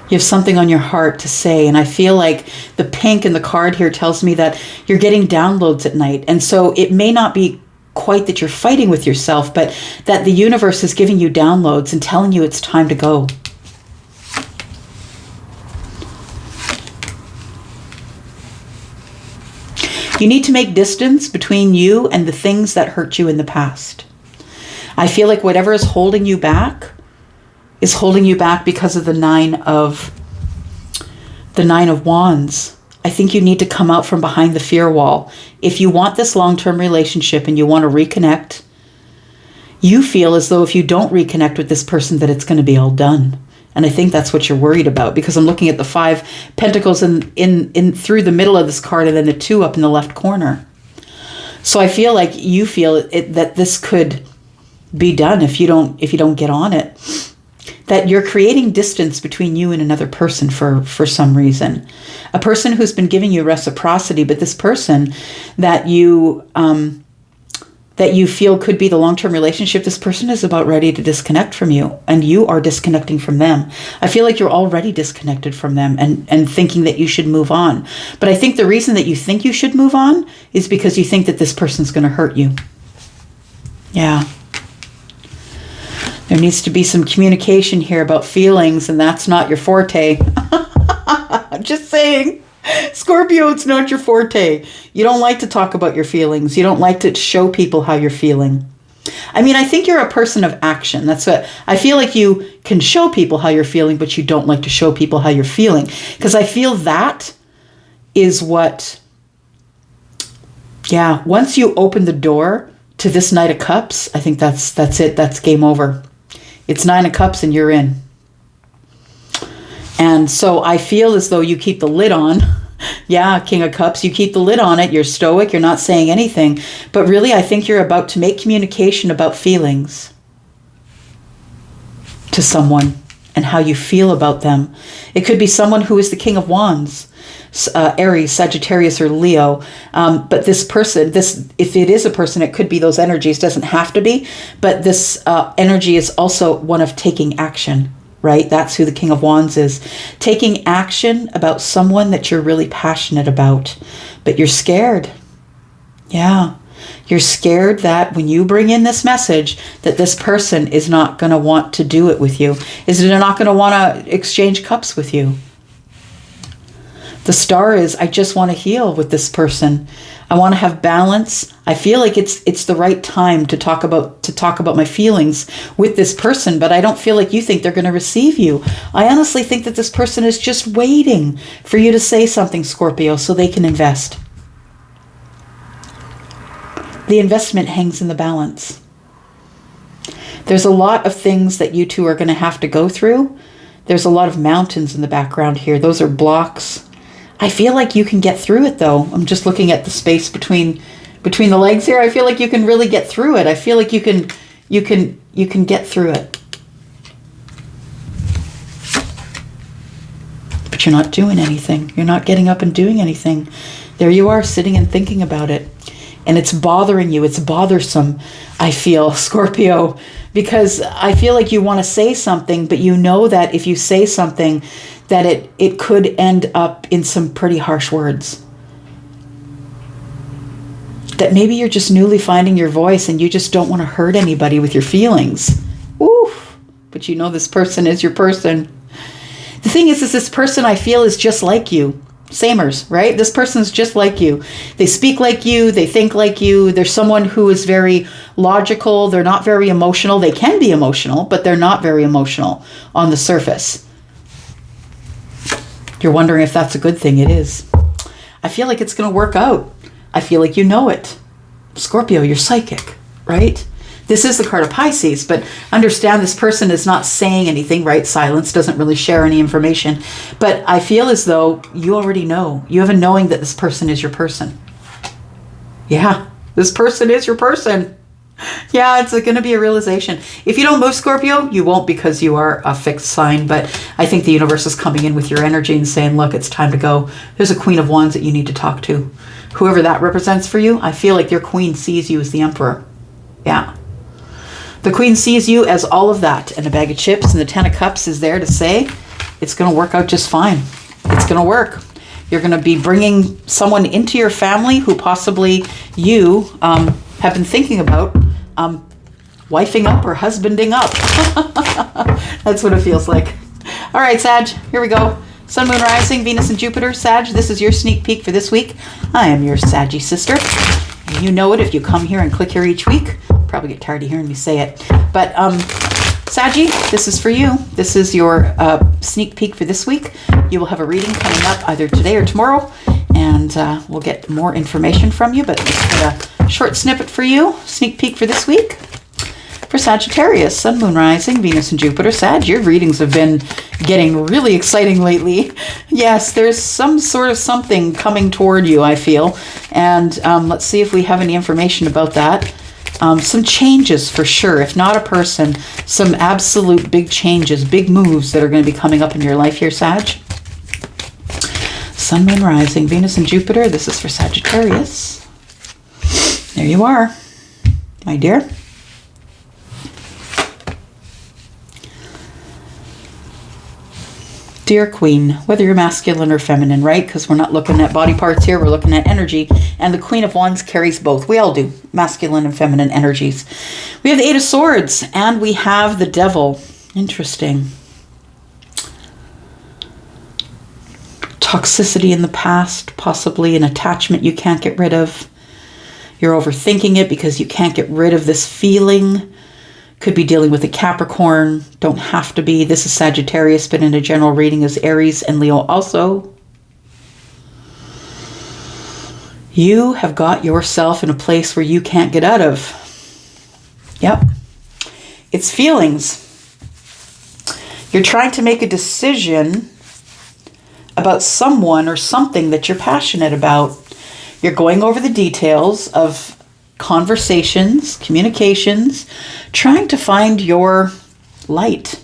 You have something on your heart to say. And I feel like the pink in the card here tells me that you're getting downloads at night. And so it may not be quite that you're fighting with yourself, but that the universe is giving you downloads and telling you it's time to go. You need to make distance between you and the things that hurt you in the past. I feel like whatever is holding you back is holding you back because of the 9 of the Nine of Wands. I think you need to come out from behind the fear wall. If you want this long-term relationship and you want to reconnect, you feel as though if you don't reconnect with this person that it's going to be all done. And I think that's what you're worried about, because I'm looking at the 5 Pentacles in through the middle of this card and then the 2 up in the left corner. So I feel like you feel that this could be done if you don't get on it. That you're creating distance between you and another person for some reason. A person who's been giving you reciprocity, but this person that you feel could be the long-term relationship, this person is about ready to disconnect from you, and you are disconnecting from them. I feel like you're already disconnected from them and thinking that you should move on. But I think the reason that you think you should move on is because you think that this person's going to hurt you. Yeah. There needs to be some communication here about feelings, and that's not your forte. Just saying. Scorpio, it's not your forte. You don't like to talk about your feelings. You don't like to show people how you're feeling. I mean, I think you're a person of action. That's what I feel like. You can show people how you're feeling, but you don't like to show people how you're feeling. Because I feel that is what, yeah, once you open the door to this Knight of Cups, I think that's it. That's game over. It's 9 of Cups and you're in. And so I feel as though you keep the lid on. Yeah, King of Cups, you keep the lid on it. You're stoic. You're not saying anything. But really, I think you're about to make communication about feelings to someone and how you feel about them. It could be someone who is the King of Wands, Aries, Sagittarius, or Leo. But this person, if it is a person, it could be those energies. Doesn't have to be. But this energy is also one of taking action. Right? That's who the King of Wands is. Taking action about someone that you're really passionate about, but you're scared. Yeah. You're scared that when you bring in this message that this person is not going to want to do it with you. Is they're not going to want to exchange cups with you. The Star is, I just want to heal with this person. I want to have balance. I feel like it's the right time to talk about my feelings with this person, but I don't feel like you think they're going to receive you. I honestly think that this person is just waiting for you to say something, Scorpio, so they can invest. The investment hangs in the balance. There's a lot of things that you two are going to have to go through. There's a lot of mountains in the background here. Those are blocks. I feel like you can get through it, though. I'm just looking at the space between the legs here. I feel like you can really get through it. I feel like you can get through it. But you're not doing anything. You're not getting up and doing anything. There you are, sitting and thinking about it. And it's bothering you. It's bothersome, I feel, Scorpio, because I feel like you want to say something, but you know that if you say something, that it could end up in some pretty harsh words. That maybe you're just newly finding your voice and you just don't want to hurt anybody with your feelings. Oof. But you know this person is your person. The thing is this person I feel is just like you. Samers, right? This person's just like you. They speak like you. They think like you. They're someone who is very logical. They're not very emotional. They can be emotional, but they're not very emotional on the surface. You're wondering if that's a good thing. It is. I feel like it's going to work out. I feel like you know it. Scorpio, you're psychic, right? This is the card of Pisces, but understand this person is not saying anything, right? Silence, doesn't really share any information. But I feel as though you already know. You have a knowing that this person is your person. Yeah, this person is your person. Yeah, it's going to be a realization. If you don't move, Scorpio, you won't, because you are a fixed sign. But I think the universe is coming in with your energy and saying, look, it's time to go. There's a Queen of Wands that you need to talk to. Whoever that represents for you, I feel like your queen sees you as the emperor. Yeah. The queen sees you as all of that. And a bag of chips and the 10 of cups is there to say, it's going to work out just fine. It's going to work. You're going to be bringing someone into your family who possibly you have been thinking about wifing up or husbanding up. That's what it feels like. All right, Sag, here we go. Sun, Moon, Rising, Venus, and Jupiter. Sag, this is your sneak peek for this week. I am your Saggy sister. And you know it if you come here and click here each week. Probably get tired of hearing me say it. But Saggy, this is for you. This is your sneak peek for this week. You will have a reading coming up either today or tomorrow, and we'll get more information from you, but just got a short snippet for you, sneak peek for this week. For Sagittarius, Sun, Moon, Rising, Venus, and Jupiter. Sag, your readings have been getting really exciting lately. Yes, there's some sort of something coming toward you, I feel. And let's see if we have any information about that. Some changes for sure. If not a person, some absolute big changes, big moves that are going to be coming up in your life here, Sag. Sun, Moon, Rising, Venus, and Jupiter. This is for Sagittarius. There you are, my dear. Dear Queen, whether you're masculine or feminine, right? Because we're not looking at body parts here, we're looking at energy. And the Queen of Wands carries both. We all do, masculine and feminine energies. We have the Eight of Swords, and we have the Devil. Interesting. Toxicity in the past, possibly an attachment you can't get rid of. You're overthinking it because you can't get rid of this feeling. Could be dealing with a Capricorn, don't have to be. This is Sagittarius, but in a general reading is Aries and Leo also. You have got yourself in a place where you can't get out of. Yep. It's feelings. You're trying to make a decision about someone or something that you're passionate about. You're going over the details of conversations, communications, trying to find your light.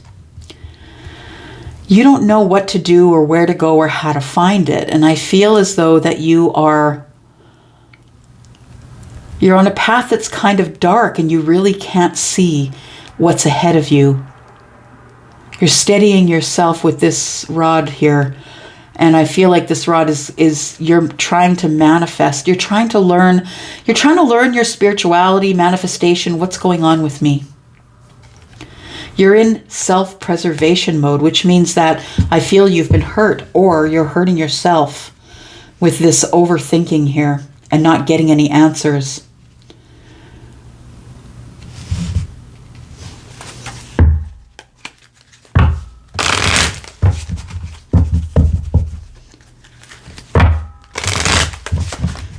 You don't know what to do or where to go or how to find it. And I feel as though that you're on a path that's kind of dark and you really can't see what's ahead of you. You're steadying yourself with this rod here. And I feel like this rod is you're trying to manifest. You're trying to learn your spirituality, manifestation, what's going on with me. You're in self-preservation mode, which means that I feel you've been hurt or you're hurting yourself with this overthinking here and not getting any answers.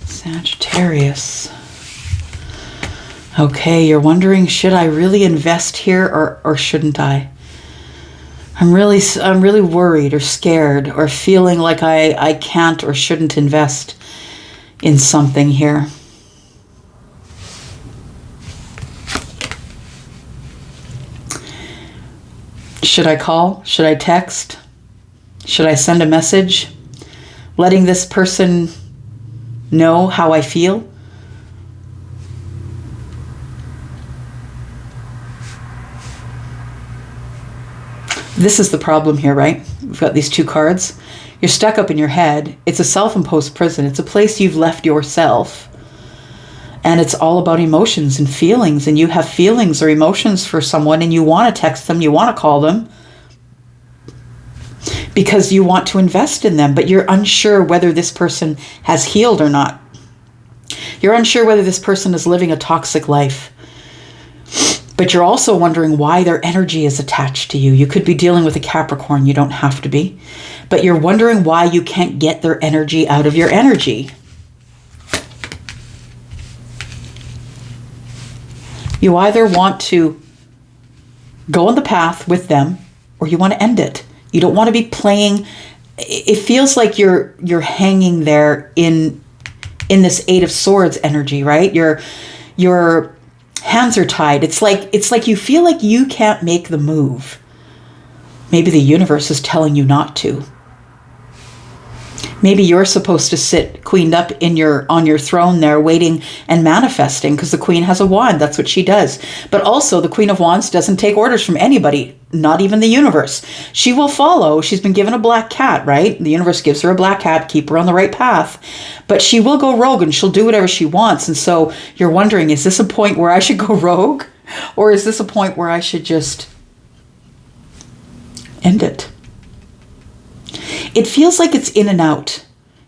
Sagittarius. Okay, you're wondering, should I really invest here or shouldn't I? I'm really worried or scared or feeling like I can't or shouldn't invest in something here. Should I call? Should I text? Should I send a message? Letting this person know how I feel? This is the problem here, right? We've got these two cards. You're stuck up in your head. It's a self-imposed prison. It's a place you've left yourself. And it's all about emotions and feelings. And you have feelings or emotions for someone and you want to text them, you want to call them because you want to invest in them, but you're unsure whether this person has healed or not. You're unsure whether this person is living a toxic life. But you're also wondering why their energy is attached to you. You could be dealing with a Capricorn. You don't have to be. But you're wondering why you can't get their energy out of your energy. You either want to go on the path with them or you want to end it. You don't want to be playing. It feels like you're hanging there in this Eight of Swords energy, right? Your hands are tied. It's like you feel like you can't make the move. Maybe the universe is telling you not to. Maybe you're supposed to sit queened up on your throne there waiting and manifesting because the queen has a wand. That's what she does. But also the Queen of Wands doesn't take orders from anybody, not even the universe. She will follow. She's been given a black cat, right? The universe gives her a black cat, keep her on the right path. But she will go rogue and she'll do whatever she wants. And so you're wondering, is this a point where I should go rogue? Or is this a point where I should just end it? It feels like it's in and out.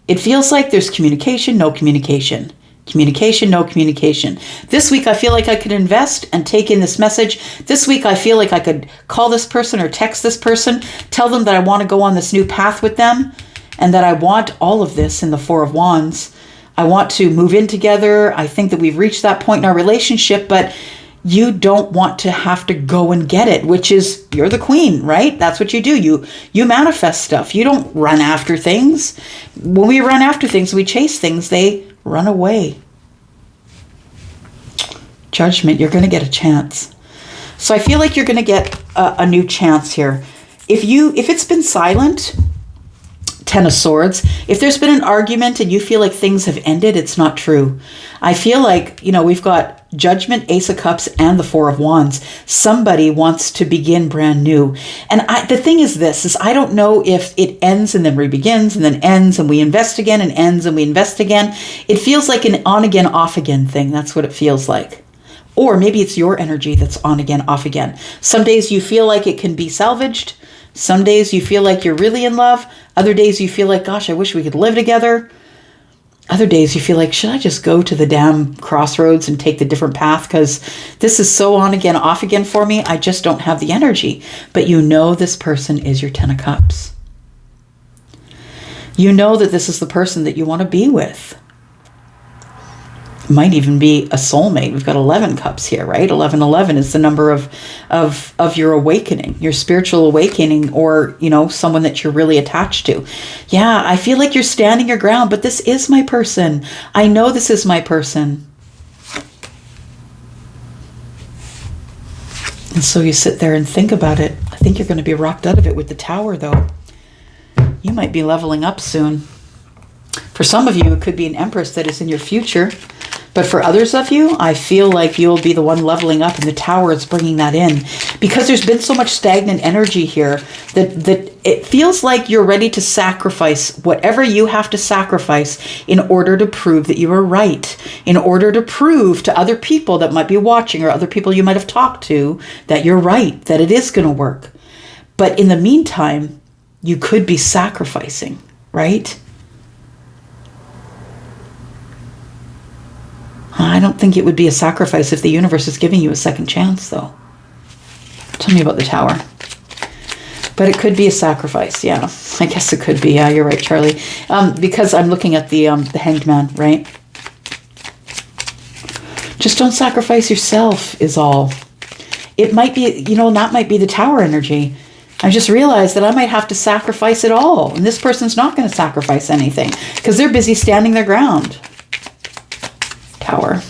It feels like there's communication, no communication. Communication, no communication. This week, I feel like I could invest and take in this message. This week, I feel like I could call this person or text this person, tell them that I want to go on this new path with them, and that I want all of this in the Four of Wands. I want to move in together. I think that we've reached that point in our relationship, but you don't want to have to go and get it, which is, you're the queen, right? That's what you do. You manifest stuff. You don't run after things. When we run after things, we chase things, they run away. Judgment, you're going to get a chance. So I feel like you're going to get a new chance here. If it's been silent, Ten of Swords, if there's been an argument and you feel like things have ended, it's not true. I feel like, we've got Judgment, Ace of Cups, and the Four of Wands. Somebody wants to begin brand new. And the thing is this, is I don't know if it ends and then re-begins and then ends and we invest again and ends and we invest again. It feels like an on again, off again thing. That's what it feels like. Or maybe it's your energy that's on again, off again. Some days you feel like it can be salvaged. Some days you feel like you're really in love. Other days you feel like, gosh, I wish we could live together. Other days you feel like, should I just go to the damn crossroads and take the different path? Because this is so on again, off again for me. I just don't have the energy. But this person is your Ten of Cups. You know that this is the person that you want to be with. Might even be a soulmate. We've got 11 cups here, right? 1111 is the number of your awakening, your spiritual awakening, or, someone that you're really attached to. Yeah, I feel like you're standing your ground, but this is my person. I know this is my person. And so you sit there and think about it. I think you're going to be rocked out of it with the Tower, though. You might be leveling up soon. For some of you, it could be an Empress that is in your future. But for others of you, I feel like you'll be the one leveling up, and the Tower is bringing that in. Because there's been so much stagnant energy here that it feels like you're ready to sacrifice whatever you have to sacrifice in order to prove that you are right. In order to prove to other people that might be watching, or other people you might have talked to, that you're right, that it is going to work. But in the meantime, you could be sacrificing, right? I don't think it would be a sacrifice if the universe is giving you a second chance, though. Tell me about the Tower. But it could be a sacrifice, yeah. I guess it could be. Yeah, you're right, Charlie. Because I'm looking at the Hanged Man, right? Just don't sacrifice yourself is all. It might be, that might be the Tower energy. I just realized that I might have to sacrifice it all. And this person's not going to sacrifice anything because they're busy standing their ground. Tower.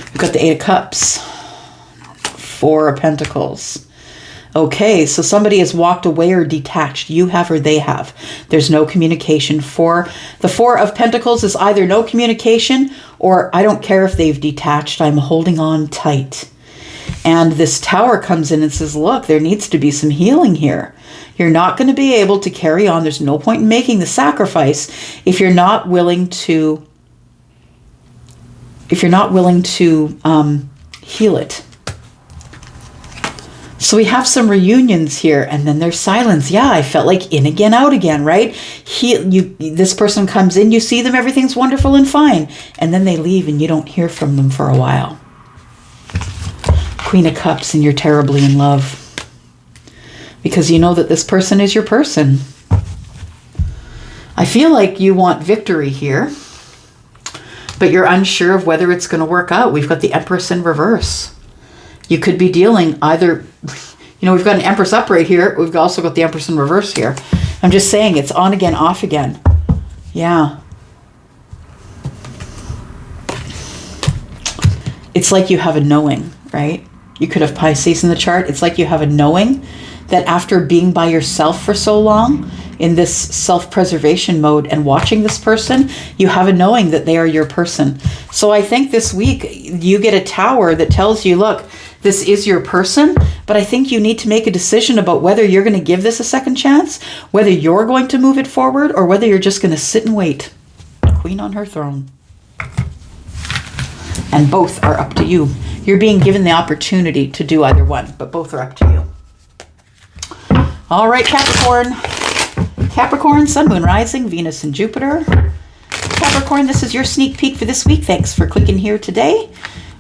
We've got the Eight of Cups, Four of Pentacles. Okay, so somebody has walked away or detached. You have or they have. There's no communication. The Four of Pentacles is either no communication or I don't care if they've detached. I'm holding on tight. And this Tower comes in and says, look, there needs to be some healing here. You're not going to be able to carry on. There's no point in making the sacrifice if you're not willing to heal it. So we have some reunions here, and then there's silence. Yeah, I felt like in again, out again, right? This person comes in, you see them, everything's wonderful and fine, and then they leave and you don't hear from them for a while. Queen of Cups, and you're terribly in love. Because you know that this person is your person. I feel like you want victory here, but you're unsure of whether it's going to work out. We've got the Empress in reverse. You could be dealing either, we've got an Empress up right here. We've also got the Empress in reverse here. I'm just saying it's on again, off again. Yeah. It's like you have a knowing, right? You could have Pisces in the chart. It's like you have a knowing that after being by yourself for so long in this self-preservation mode and watching this person, you have a knowing that they are your person. So I think this week you get a Tower that tells you, look, this is your person, but I think you need to make a decision about whether you're going to give this a second chance, whether you're going to move it forward, or whether you're just going to sit and wait. Queen on her throne. And both are up to you. You're being given the opportunity to do either one, but both are up to you. All right, Capricorn. Capricorn, Sun, Moon, Rising, Venus, and Jupiter. Capricorn, this is your sneak peek for this week. Thanks for clicking here today.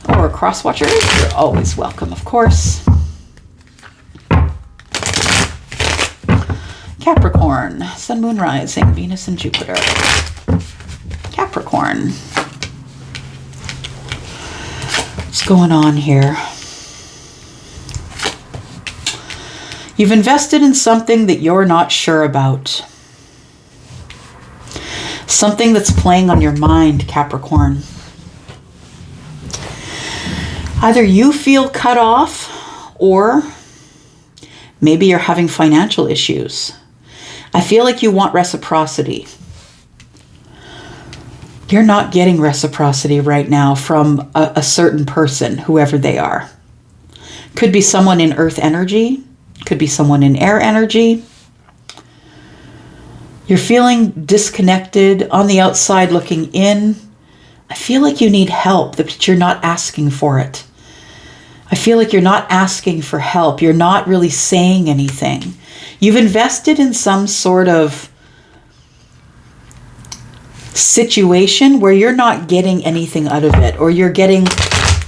Or cross watchers, you're always welcome, of course. Capricorn, Sun, Moon, Rising, Venus, and Jupiter. Capricorn. What's going on here? You've invested in something that you're not sure about. Something that's playing on your mind, Capricorn. Either you feel cut off, or maybe you're having financial issues. I feel like you want reciprocity. You're not getting reciprocity right now from a certain person, whoever they are. Could be someone in earth energy. Could be someone in air energy. You're feeling disconnected, on the outside looking in. I feel like you need help, but you're not asking for it. I feel like you're not asking for help. You're not really saying anything. You've invested in some sort of situation where you're not getting anything out of it, or you're getting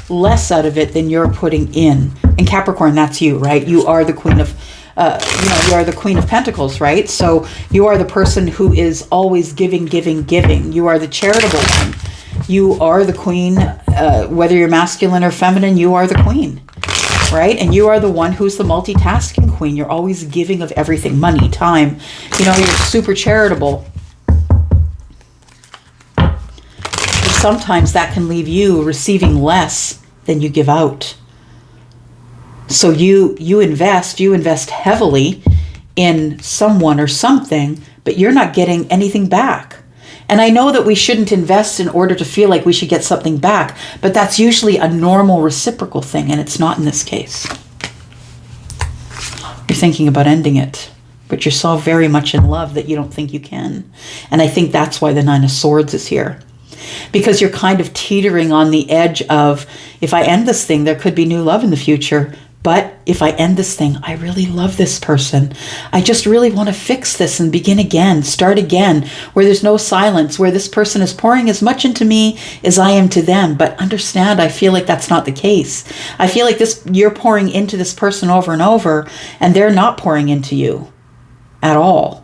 less out of it than you're putting in. And Capricorn, that's you, right? You are the queen of, you are the Queen of Pentacles, right? So you are the person who is always giving, giving, giving. You are the charitable one. You are the queen, whether you're masculine or feminine, you are the queen, right? And you are the one who's the multitasking queen. You're always giving of everything, money, time. You're super charitable. But sometimes that can leave you receiving less than you give out. So you invest heavily in someone or something, but you're not getting anything back. And I know that we shouldn't invest in order to feel like we should get something back, but that's usually a normal reciprocal thing, and it's not in this case. You're thinking about ending it, but you're so very much in love that you don't think you can. And I think that's why the Nine of Swords is here. Because you're kind of teetering on the edge of, if I end this thing, there could be new love in the future. But if I end this thing, I really love this person. I just really want to fix this and begin again, start again, where there's no silence, where this person is pouring as much into me as I am to them. But understand, I feel like that's not the case. I feel like you're pouring into this person over and over, and they're not pouring into you at all.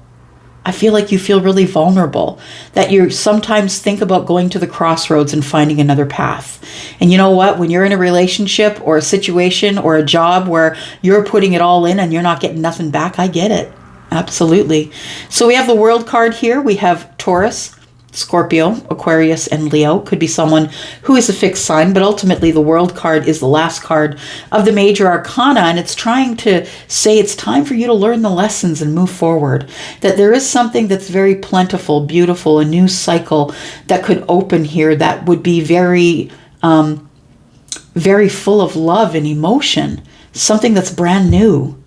I feel like you feel really vulnerable, that you sometimes think about going to the crossroads and finding another path. And you know what? When you're in a relationship or a situation or a job where you're putting it all in and you're not getting nothing back, I get it. Absolutely. So we have the World card here. We have Taurus, Scorpio, Aquarius, and Leo. Could be someone who is a fixed sign, but ultimately the World card is the last card of the major arcana, and it's trying to say it's time for you to learn the lessons and move forward. That there is something that's very plentiful, beautiful, a new cycle that could open here that would be very, very full of love and emotion. Something that's brand new.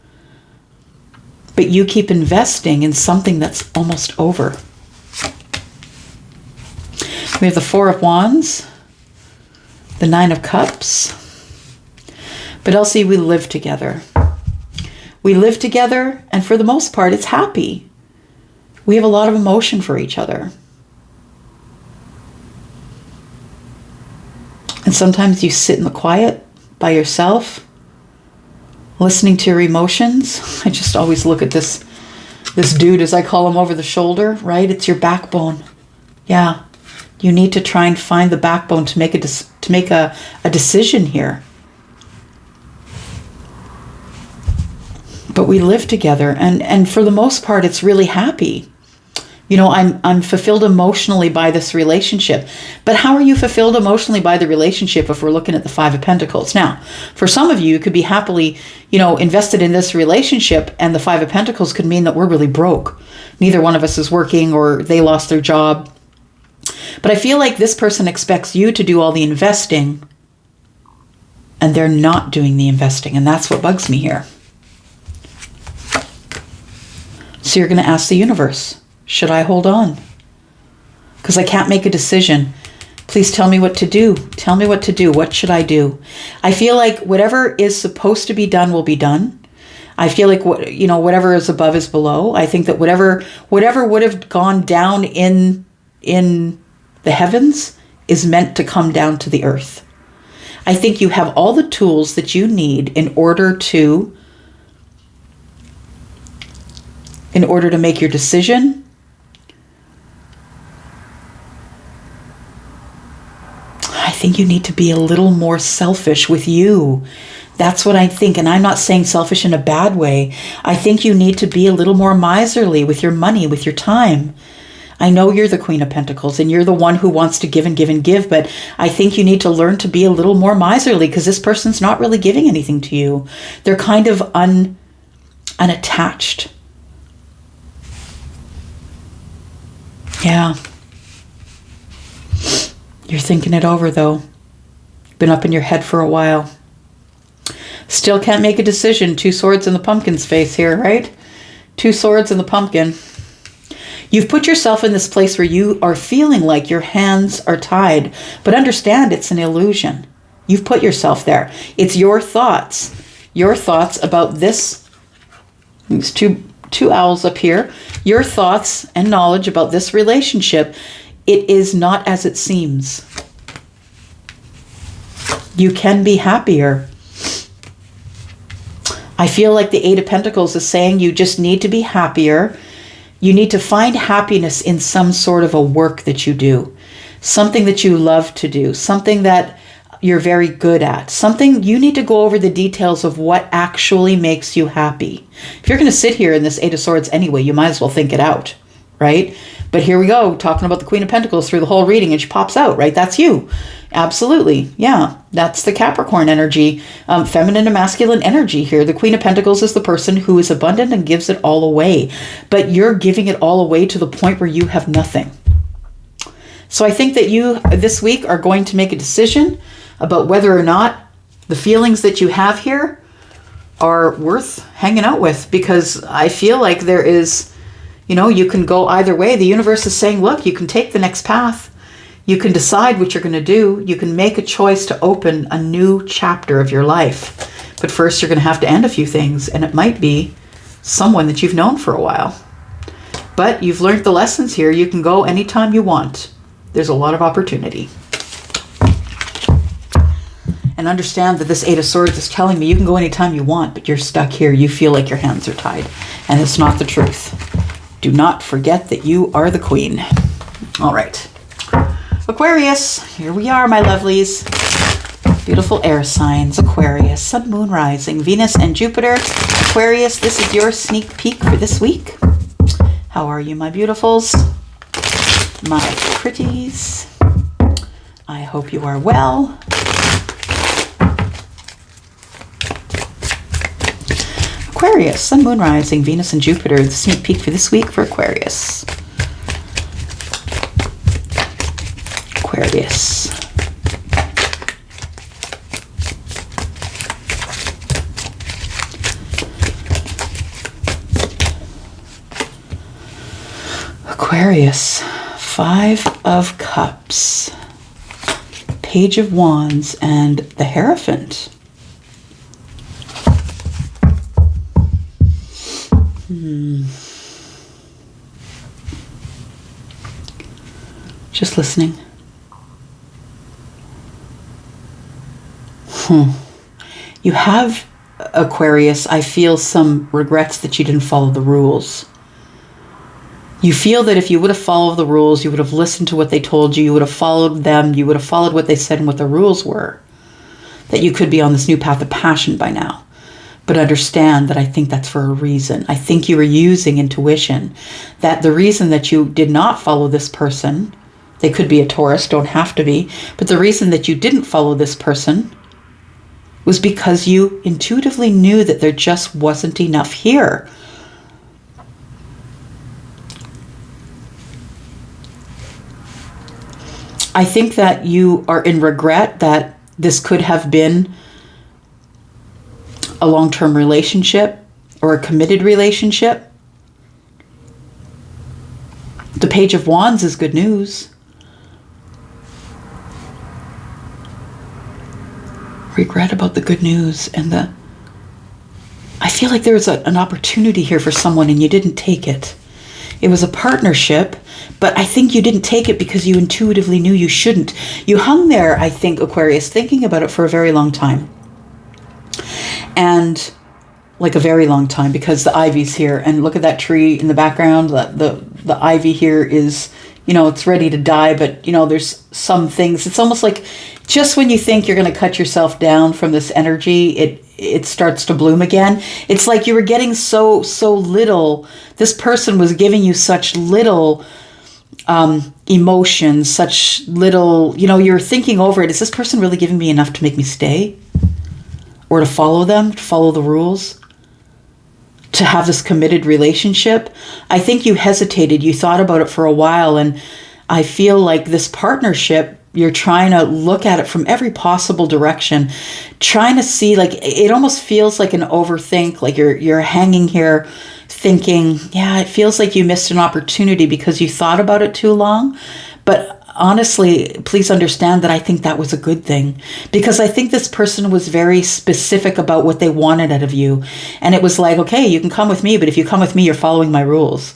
But you keep investing in something that's almost over. We have the Four of Wands, the Nine of Cups. But Elsie, we live together. We live together, and for the most part, it's happy. We have a lot of emotion for each other. And sometimes you sit in the quiet by yourself, listening to your emotions. I just always look at this dude, as I call him, over the shoulder, right? It's your backbone. Yeah. You need to try and find the backbone to make a decision here. But we live together, and for the most part, it's really happy. I'm fulfilled emotionally by this relationship. But how are you fulfilled emotionally by the relationship if we're looking at the Five of Pentacles? Now, for some of you, could be happily, invested in this relationship, and the Five of Pentacles could mean that we're really broke. Neither one of us is working, or they lost their job. But I feel like this person expects you to do all the investing, and they're not doing the investing. And that's what bugs me here. So you're going to ask the universe, should I hold on? Because I can't make a decision. Please tell me what to do. Tell me what to do. What should I do? I feel like whatever is supposed to be done will be done. I feel like whatever is above is below. I think that whatever would have gone down in the heavens is meant to come down to the earth. I think you have all the tools that you need in order to make your decision. I think you need to be a little more selfish with you. That's what I think. And I'm not saying selfish in a bad way. I think you need to be a little more miserly with your money, with your time. I know you're the Queen of Pentacles and you're the one who wants to give and give and give, but I think you need to learn to be a little more miserly because this person's not really giving anything to you. They're kind of unattached. Yeah. You're thinking it over though. Been up in your head for a while. Still can't make a decision. 2 swords in the pumpkin's face here, right? 2 swords in the pumpkin. You've put yourself in this place where you are feeling like your hands are tied, but understand it's an illusion. You've put yourself there. It's your thoughts about this. There's two owls up here. Your thoughts and knowledge about this relationship. It is not as it seems. You can be happier. I feel like the 8 of Pentacles is saying you just need to be happier. You need to find happiness in some sort of a work that you do, something that you love to do, something that you're very good at, something you need to go over the details of what actually makes you happy. If you're going to sit here in this 8 of Swords anyway, you might as well think it out, right? But here we go, talking about the Queen of Pentacles through the whole reading, and she pops out, right? That's you. Absolutely. Yeah, that's the Capricorn energy, feminine and masculine energy here. The Queen of Pentacles is the person who is abundant and gives it all away. But you're giving it all away to the point where you have nothing. So I think that you this week are going to make a decision about whether or not the feelings that you have here are worth hanging out with. Because I feel like there is, you can go either way. The universe is saying, look, you can take the next path. You can decide what you're going to do. You can make a choice to open a new chapter of your life. But first, you're going to have to end a few things. And it might be someone that you've known for a while. But you've learned the lessons here. You can go anytime you want. There's a lot of opportunity. And understand that this 8 of Swords is telling me you can go anytime you want, but you're stuck here. You feel like your hands are tied. And it's not the truth. Do not forget that you are the queen. All right. Aquarius, here we are, my lovelies. Beautiful air signs, Aquarius, Sun, Moon, Rising, Venus, and Jupiter. Aquarius, this is your sneak peek for this week. How are you, my beautifuls? My pretties. I hope you are well. Aquarius, Sun, Moon, Rising, Venus, and Jupiter. The sneak peek for this week for Aquarius. Aquarius. Aquarius, 5 of Cups, Page of Wands, and the Hierophant. Just listening. You have, Aquarius, I feel some regrets that you didn't follow the rules. You feel that if you would have followed the rules, you would have listened to what they told you, you would have followed them, you would have followed what they said and what the rules were, that you could be on this new path of passion by now. But understand that I think that's for a reason. I think you were using intuition, that the reason that you did not follow this person, they could be a Taurus, don't have to be, but the reason that you didn't follow this person was because you intuitively knew that there just wasn't enough here. I think that you are in regret that this could have been a long-term relationship or a committed relationship. The Page of Wands is good news. Regret about the good news and I feel like there was an opportunity here for someone and you didn't take it. It was a partnership, but I think you didn't take it because you intuitively knew you shouldn't. You hung there, I think, Aquarius, thinking about it for a very long time. And like a very long time, because the ivy's here. And look at that tree in the background. The ivy here is, it's ready to die, but, there's some things. It's almost like just when you think you're going to cut yourself down from this energy, it starts to bloom again. It's like you were getting so little. This person was giving you such little emotions, such little, you're thinking over it. Is this person really giving me enough to make me stay? Or to follow them, to follow the rules? To have this committed relationship? I think you hesitated. You thought about it for a while. And I feel like this partnership, you're trying to look at it from every possible direction, trying to see, like, it almost feels like an overthink, like you're hanging here thinking, yeah, it feels like you missed an opportunity because you thought about it too long. But honestly, please understand that I think that was a good thing, because I think this person was very specific about what they wanted out of you. And it was like, okay, you can come with me, but if you come with me, you're following my rules.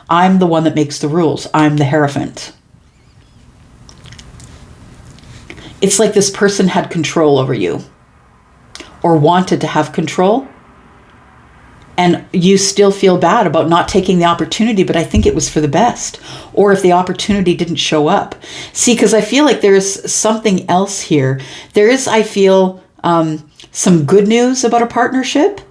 I'm the one that makes the rules. I'm the Hierophant. It's like this person had control over you, or wanted to have control. And you still feel bad about not taking the opportunity, but I think it was for the best. Or if the opportunity didn't show up. See, because I feel like there's something else here. There is, I feel, some good news about a partnership.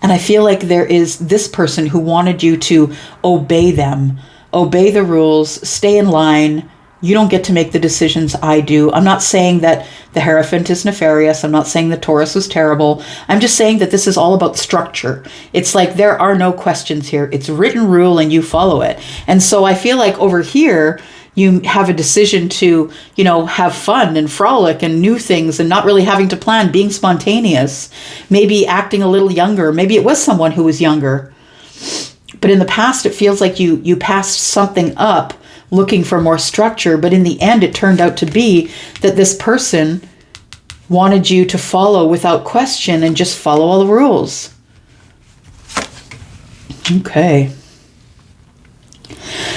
And I feel like there is this person who wanted you to obey them, obey the rules, stay in line. You don't get to make the decisions I do. I'm not saying that the Hierophant is nefarious. I'm not saying the Taurus was terrible. I'm just saying that this is all about structure. It's like there are no questions here. It's written rule and you follow it. And so I feel like over here, you have a decision to, have fun and frolic and new things and not really having to plan, being spontaneous, maybe acting a little younger. Maybe it was someone who was younger. But in the past, it feels like you passed something up looking for more structure, but in the end it turned out to be that this person wanted you to follow without question and just follow all the rules. Okay.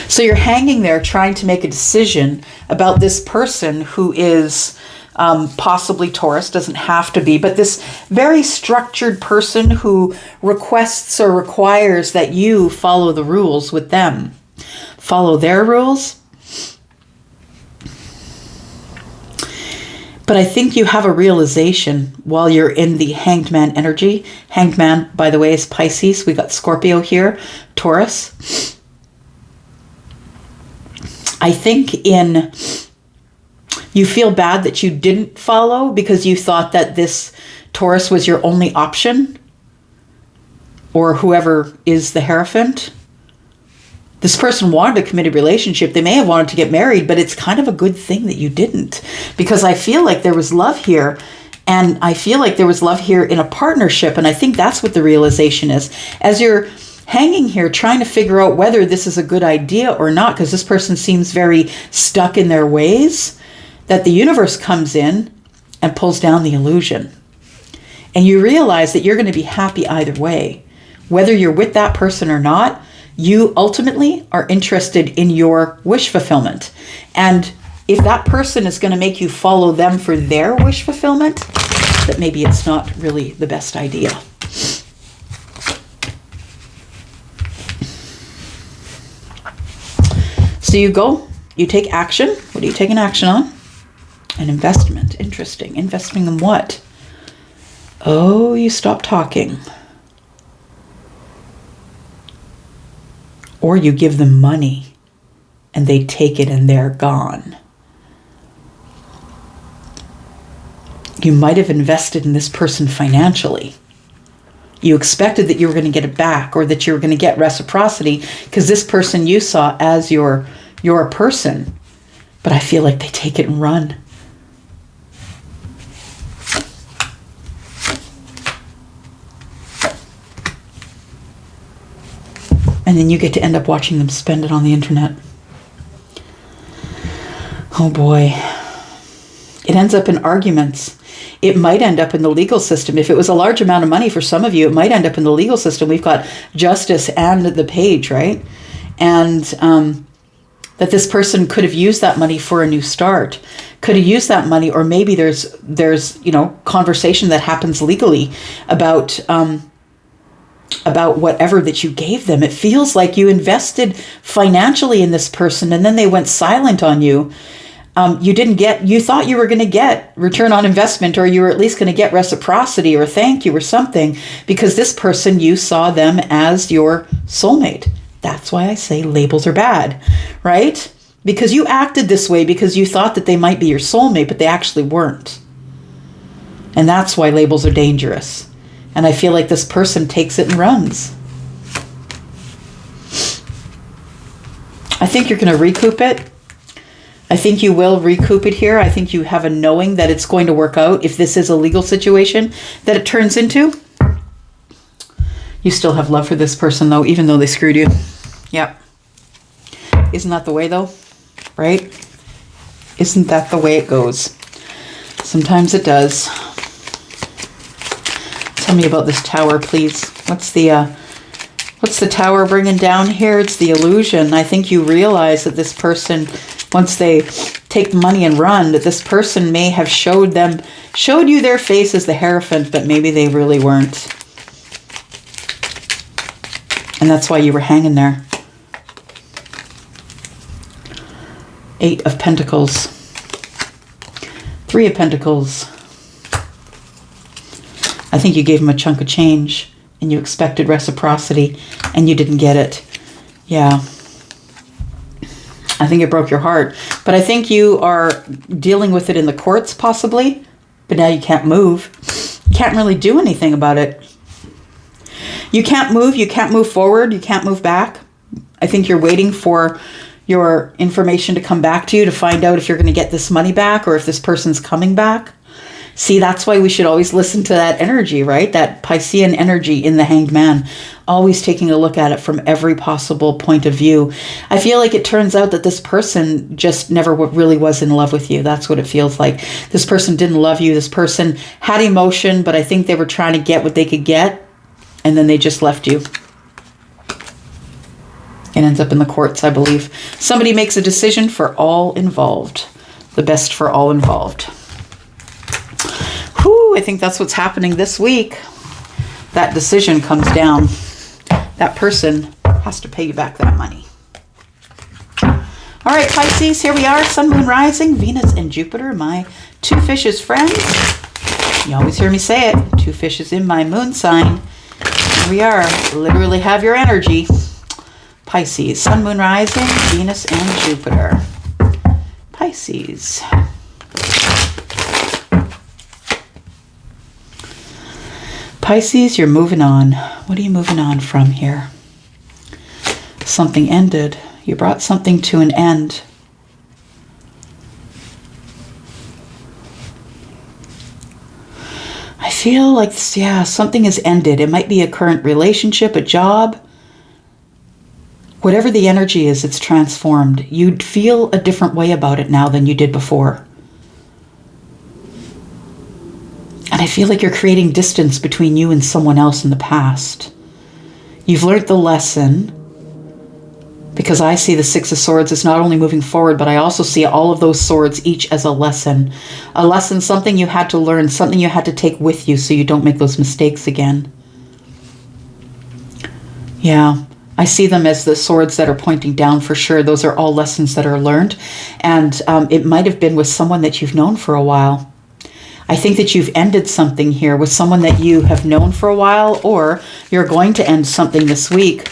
So you're hanging there trying to make a decision about this person who is possibly Taurus, doesn't have to be, but this very structured person who requests or requires that you follow the rules with them. Follow their rules. But I think you have a realization while you're in the Hanged Man energy. Hanged Man, by the way, is Pisces. We got Scorpio here, Taurus. I think you feel bad that you didn't follow because you thought that this Taurus was your only option, or whoever is the Hierophant. This person wanted a committed relationship. They may have wanted to get married, but it's kind of a good thing that you didn't, because I feel like there was love here, and I feel like there was love here in a partnership, and I think that's what the realization is. As you're hanging here trying to figure out whether this is a good idea or not, because this person seems very stuck in their ways, that the universe comes in and pulls down the illusion. And you realize that you're going to be happy either way. Whether you're with that person or not, you ultimately are interested in your wish fulfillment. And if that person is going to make you follow them for their wish fulfillment, that maybe it's not really the best idea. So you go, you take action. What are you taking action on? An investment. Interesting. Investing in what? Oh, you stop talking. Or you give them money and they take it and they're gone. You might have invested in this person financially. You expected that you were going to get it back, or that you were going to get reciprocity, because this person you saw as your person. But I feel like they take it and run. And then you get to end up watching them spend it on the internet. Oh boy. It ends up in arguments. It might end up in the legal system. If it was a large amount of money for some of you, it might end up in the legal system. We've got Justice and the Page, right? and that this person could have used that money for a new start, could have used that money, or maybe there's conversation that happens legally about whatever that you gave them. It feels like you invested financially in this person and then they went silent on you. You thought you were going to get return on investment, or you were at least going to get reciprocity or thank you or something, because this person, you saw them as your soulmate. That's why I say labels are bad, right? Because you acted this way because you thought that they might be your soulmate, but they actually weren't. And that's why labels are dangerous. And I feel like this person takes it and runs. I think you're going to recoup it. I think you will recoup it here. I think you have a knowing that it's going to work out if this is a legal situation that it turns into. You still have love for this person, though, even though they screwed you. Yep. Isn't that the way, though? Right? Isn't that the way it goes? Sometimes it does. Tell me about this tower, please. What's the tower bringing down here? It's the illusion. I think you realize that this person, once they take the money and run, that this person may have showed you their face as the Hierophant, but maybe they really weren't. And that's why you were hanging there. 8 of Pentacles. 3 of Pentacles. I think you gave him a chunk of change and you expected reciprocity and you didn't get it. Yeah. I think it broke your heart. But I think you are dealing with it in the courts possibly. But now you can't move. You can't really do anything about it. You can't move. You can't move forward. You can't move back. I think you're waiting for your information to come back to you to find out if you're going to get this money back or if this person's coming back. See, that's why we should always listen to that energy, right? That Piscean energy in the Hanged Man. Always taking a look at it from every possible point of view. I feel like it turns out that this person just never really was in love with you. That's what it feels like. This person didn't love you. This person had emotion, but I think they were trying to get what they could get. And then they just left you. It ends up in the courts, I believe. Somebody makes a decision for all involved. The best for all involved. Whew, I think that's what's happening this week. That decision comes down. That person has to pay you back that money. All right, Pisces, here we are. Sun, Moon, Rising, Venus, and Jupiter. My 2 fishes friends. You always hear me say it. 2 fishes in my moon sign. Here we are. Literally have your energy. Pisces, Sun, Moon, Rising, Venus, and Jupiter. Pisces. Pisces, you're moving on. What are you moving on from here? Something ended. You brought something to an end. I feel like, yeah, something has ended. It might be a current relationship, a job. Whatever the energy is, it's transformed. You'd feel a different way about it now than you did before. And I feel like you're creating distance between you and someone else in the past. You've learned the lesson, because I see the 6 of Swords as not only moving forward, but I also see all of those swords each as a lesson. A lesson, something you had to learn, something you had to take with you so you don't make those mistakes again. Yeah. I see them as the swords that are pointing down for sure. Those are all lessons that are learned. And it might have been with someone that you've known for a while. I think that you've ended something here with someone that you have known for a while, or you're going to end something this week.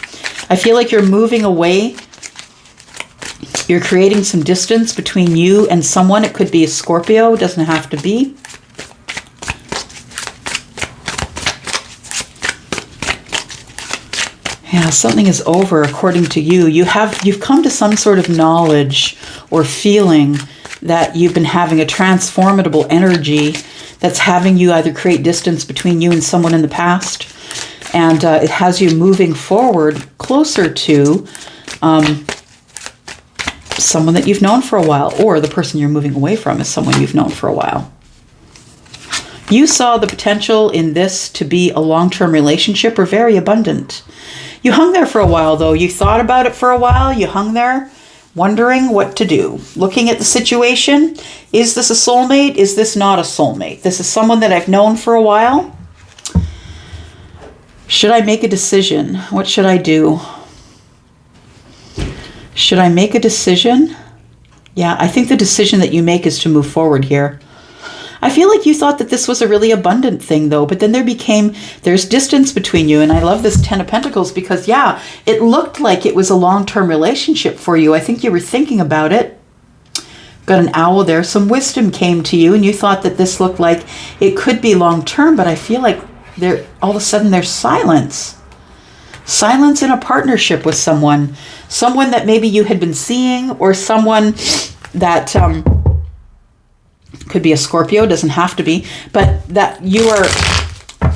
I feel like you're moving away. You're creating some distance between you and someone. It could be a Scorpio. It doesn't have to be. Yeah, something is over according to you. You've come to some sort of knowledge or feeling that you've been having a transformable energy that's having you either create distance between you and someone in the past, and it has you moving forward closer to someone that you've known for a while, or the person you're moving away from is someone you've known for a while. You saw the potential in this to be a long-term relationship or very abundant. You hung there for a while, though. You thought about it for a while. You hung there wondering what to do. Looking at the situation. Is this a soulmate? Is this not a soulmate? This is someone that I've known for a while. Should I make a decision? What should I do? Should I make a decision? Yeah, I think the decision that you make is to move forward here. I feel like you thought that this was a really abundant thing, though, but then there's distance between you. And I love this 10 of Pentacles because, yeah, it looked like it was a long-term relationship for you. I think you were thinking about it. Got an owl there. Some wisdom came to you, and you thought that this looked like it could be long-term, but I feel like all of a sudden there's silence. Silence in a partnership with someone. Someone that maybe you had been seeing, or someone that... could be a Scorpio, doesn't have to be, but that you are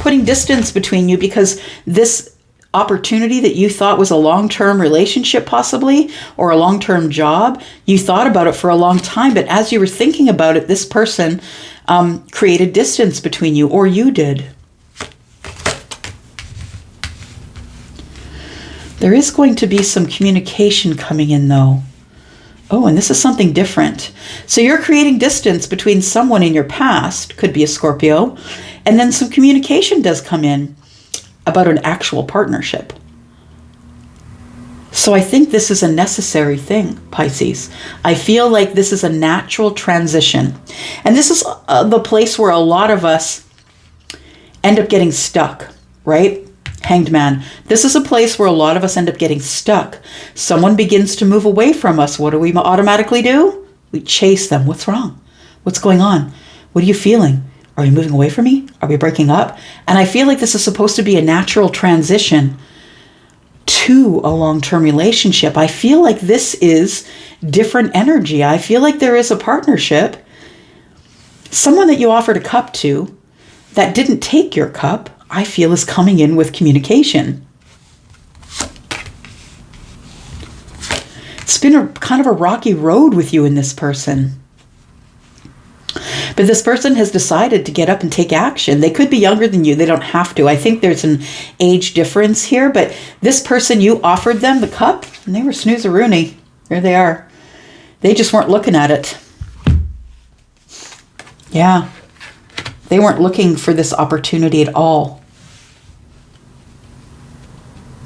putting distance between you because this opportunity that you thought was a long-term relationship possibly, or a long-term job, you thought about it for a long time, but as you were thinking about it, this person created distance between you, or you did. There is going to be some communication coming in, though. Oh, and this is something different. So you're creating distance between someone in your past, could be a Scorpio, and then some communication does come in about an actual partnership. So I think this is a necessary thing, Pisces. I feel like this is a natural transition. And this is the place where a lot of us end up getting stuck, right? Hanged Man. This is a place where a lot of us end up getting stuck. Someone begins to move away from us. What do we automatically do? We chase them. What's wrong? What's going on? What are you feeling? Are you moving away from me? Are we breaking up? And I feel like this is supposed to be a natural transition to a long-term relationship. I feel like this is different energy. I feel like there is a partnership. Someone that you offered a cup to that didn't take your cup, I feel is coming in with communication. It's been a kind of a rocky road with you and this person. But this person has decided to get up and take action. They could be younger than you. They don't have to. I think there's an age difference here. But this person, you offered them the cup and they were snooze-a-rooney. There they are. They just weren't looking at it. Yeah. They weren't looking for this opportunity at all.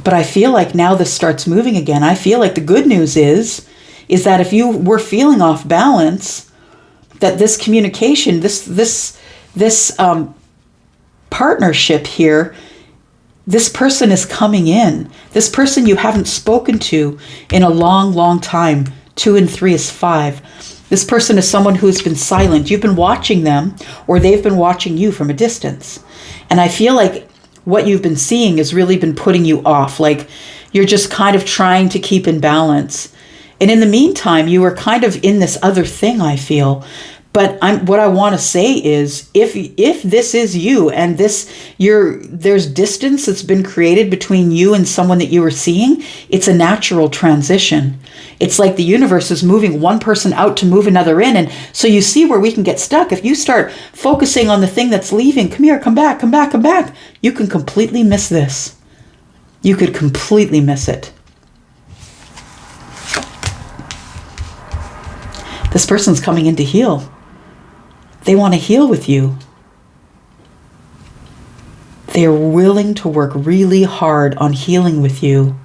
But I feel like now this starts moving again. I feel like the good news is that if you were feeling off balance, that this communication, this partnership here, this person is coming in. This person you haven't spoken to in a long, long time. 2 and 3 is 5. This person is someone who's been silent. You've been watching them, or they've been watching you from a distance. And I feel like what you've been seeing has really been putting you off. Like you're just kind of trying to keep in balance. And in the meantime, you are kind of in this other thing, I feel. But what I want to say is, if this is you and there's distance that's been created between you and someone that you were seeing, it's a natural transition. It's like the universe is moving one person out to move another in. And so you see where we can get stuck. If you start focusing on the thing that's leaving, come here, come back, come back, come back, you can completely miss this. You could completely miss it. This person's coming in to heal. They want to heal with you. They're willing to work really hard on healing with you.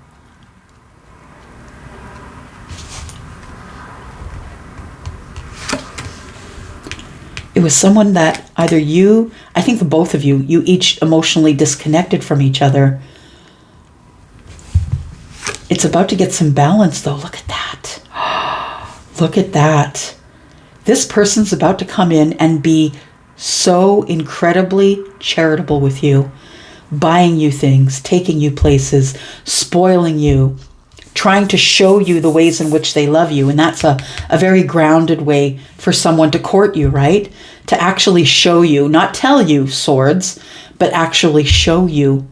It was someone that either you, I think the both of you each emotionally disconnected from each other. It's about to get some balance though. Look at that. Look at that. This person's about to come in and be so incredibly charitable with you, buying you things, taking you places, spoiling you, trying to show you the ways in which they love you. And that's a very grounded way for someone to court you, right? To actually show you, not tell you swords, but actually show you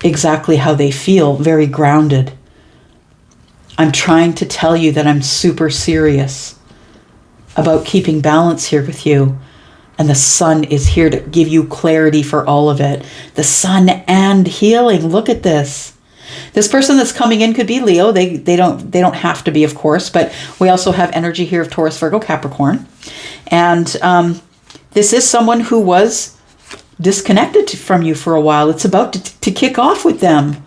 exactly how they feel, very grounded. I'm trying to tell you that I'm super serious about keeping balance here with you. And the sun is here to give you clarity for all of it. The sun and healing. Look at this. This person that's coming in could be Leo. They don't have to be, of course, but we also have energy here of Taurus, Virgo, Capricorn. And this is someone who was disconnected from you for a while. It's about to kick off with them.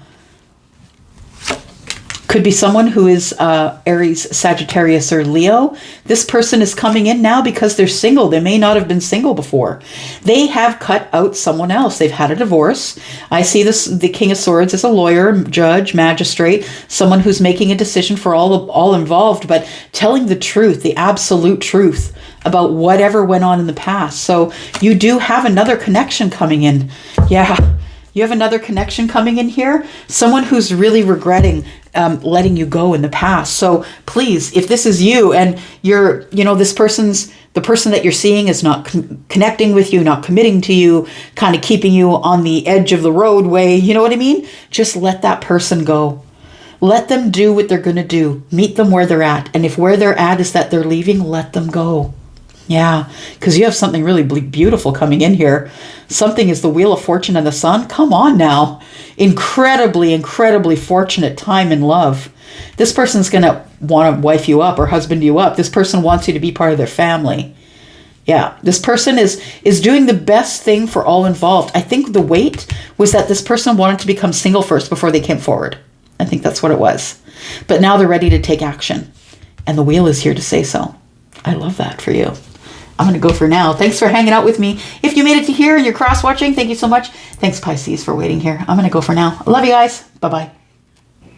Could be someone who is Aries, Sagittarius, or Leo. This person is coming in now because they're single. They may not have been single before. They have cut out someone else. They've had a divorce. I see the King of Swords as a lawyer, judge, magistrate, someone who's making a decision for all involved, but telling the truth, the absolute truth about whatever went on in the past. So you do have another connection coming in. Yeah. You have another connection coming in here. Someone who's really regretting letting you go in the past. So please, if this is you and you're, the person that you're seeing is not connecting with you, not committing to you, kind of keeping you on the edge of the roadway, you know what I mean? Just let that person go. Let them do what they're going to do. Meet them where they're at. And if where they're at is that they're leaving, let them go. Yeah, because you have something really beautiful coming in here. Something is the Wheel of Fortune and the Sun. Come on now. Incredibly, incredibly fortunate time in love. This person's going to want to wife you up or husband you up. This person wants you to be part of their family. Yeah, this person is doing the best thing for all involved. I think the wait was that this person wanted to become single first before they came forward. I think that's what it was. But now they're ready to take action. And the wheel is here to say so. I love that for you. I'm going to go for now. Thanks for hanging out with me. If you made it to here and you're cross-watching, thank you so much. Thanks, Pisces, for waiting here. I'm going to go for now. I love you guys. Bye-bye.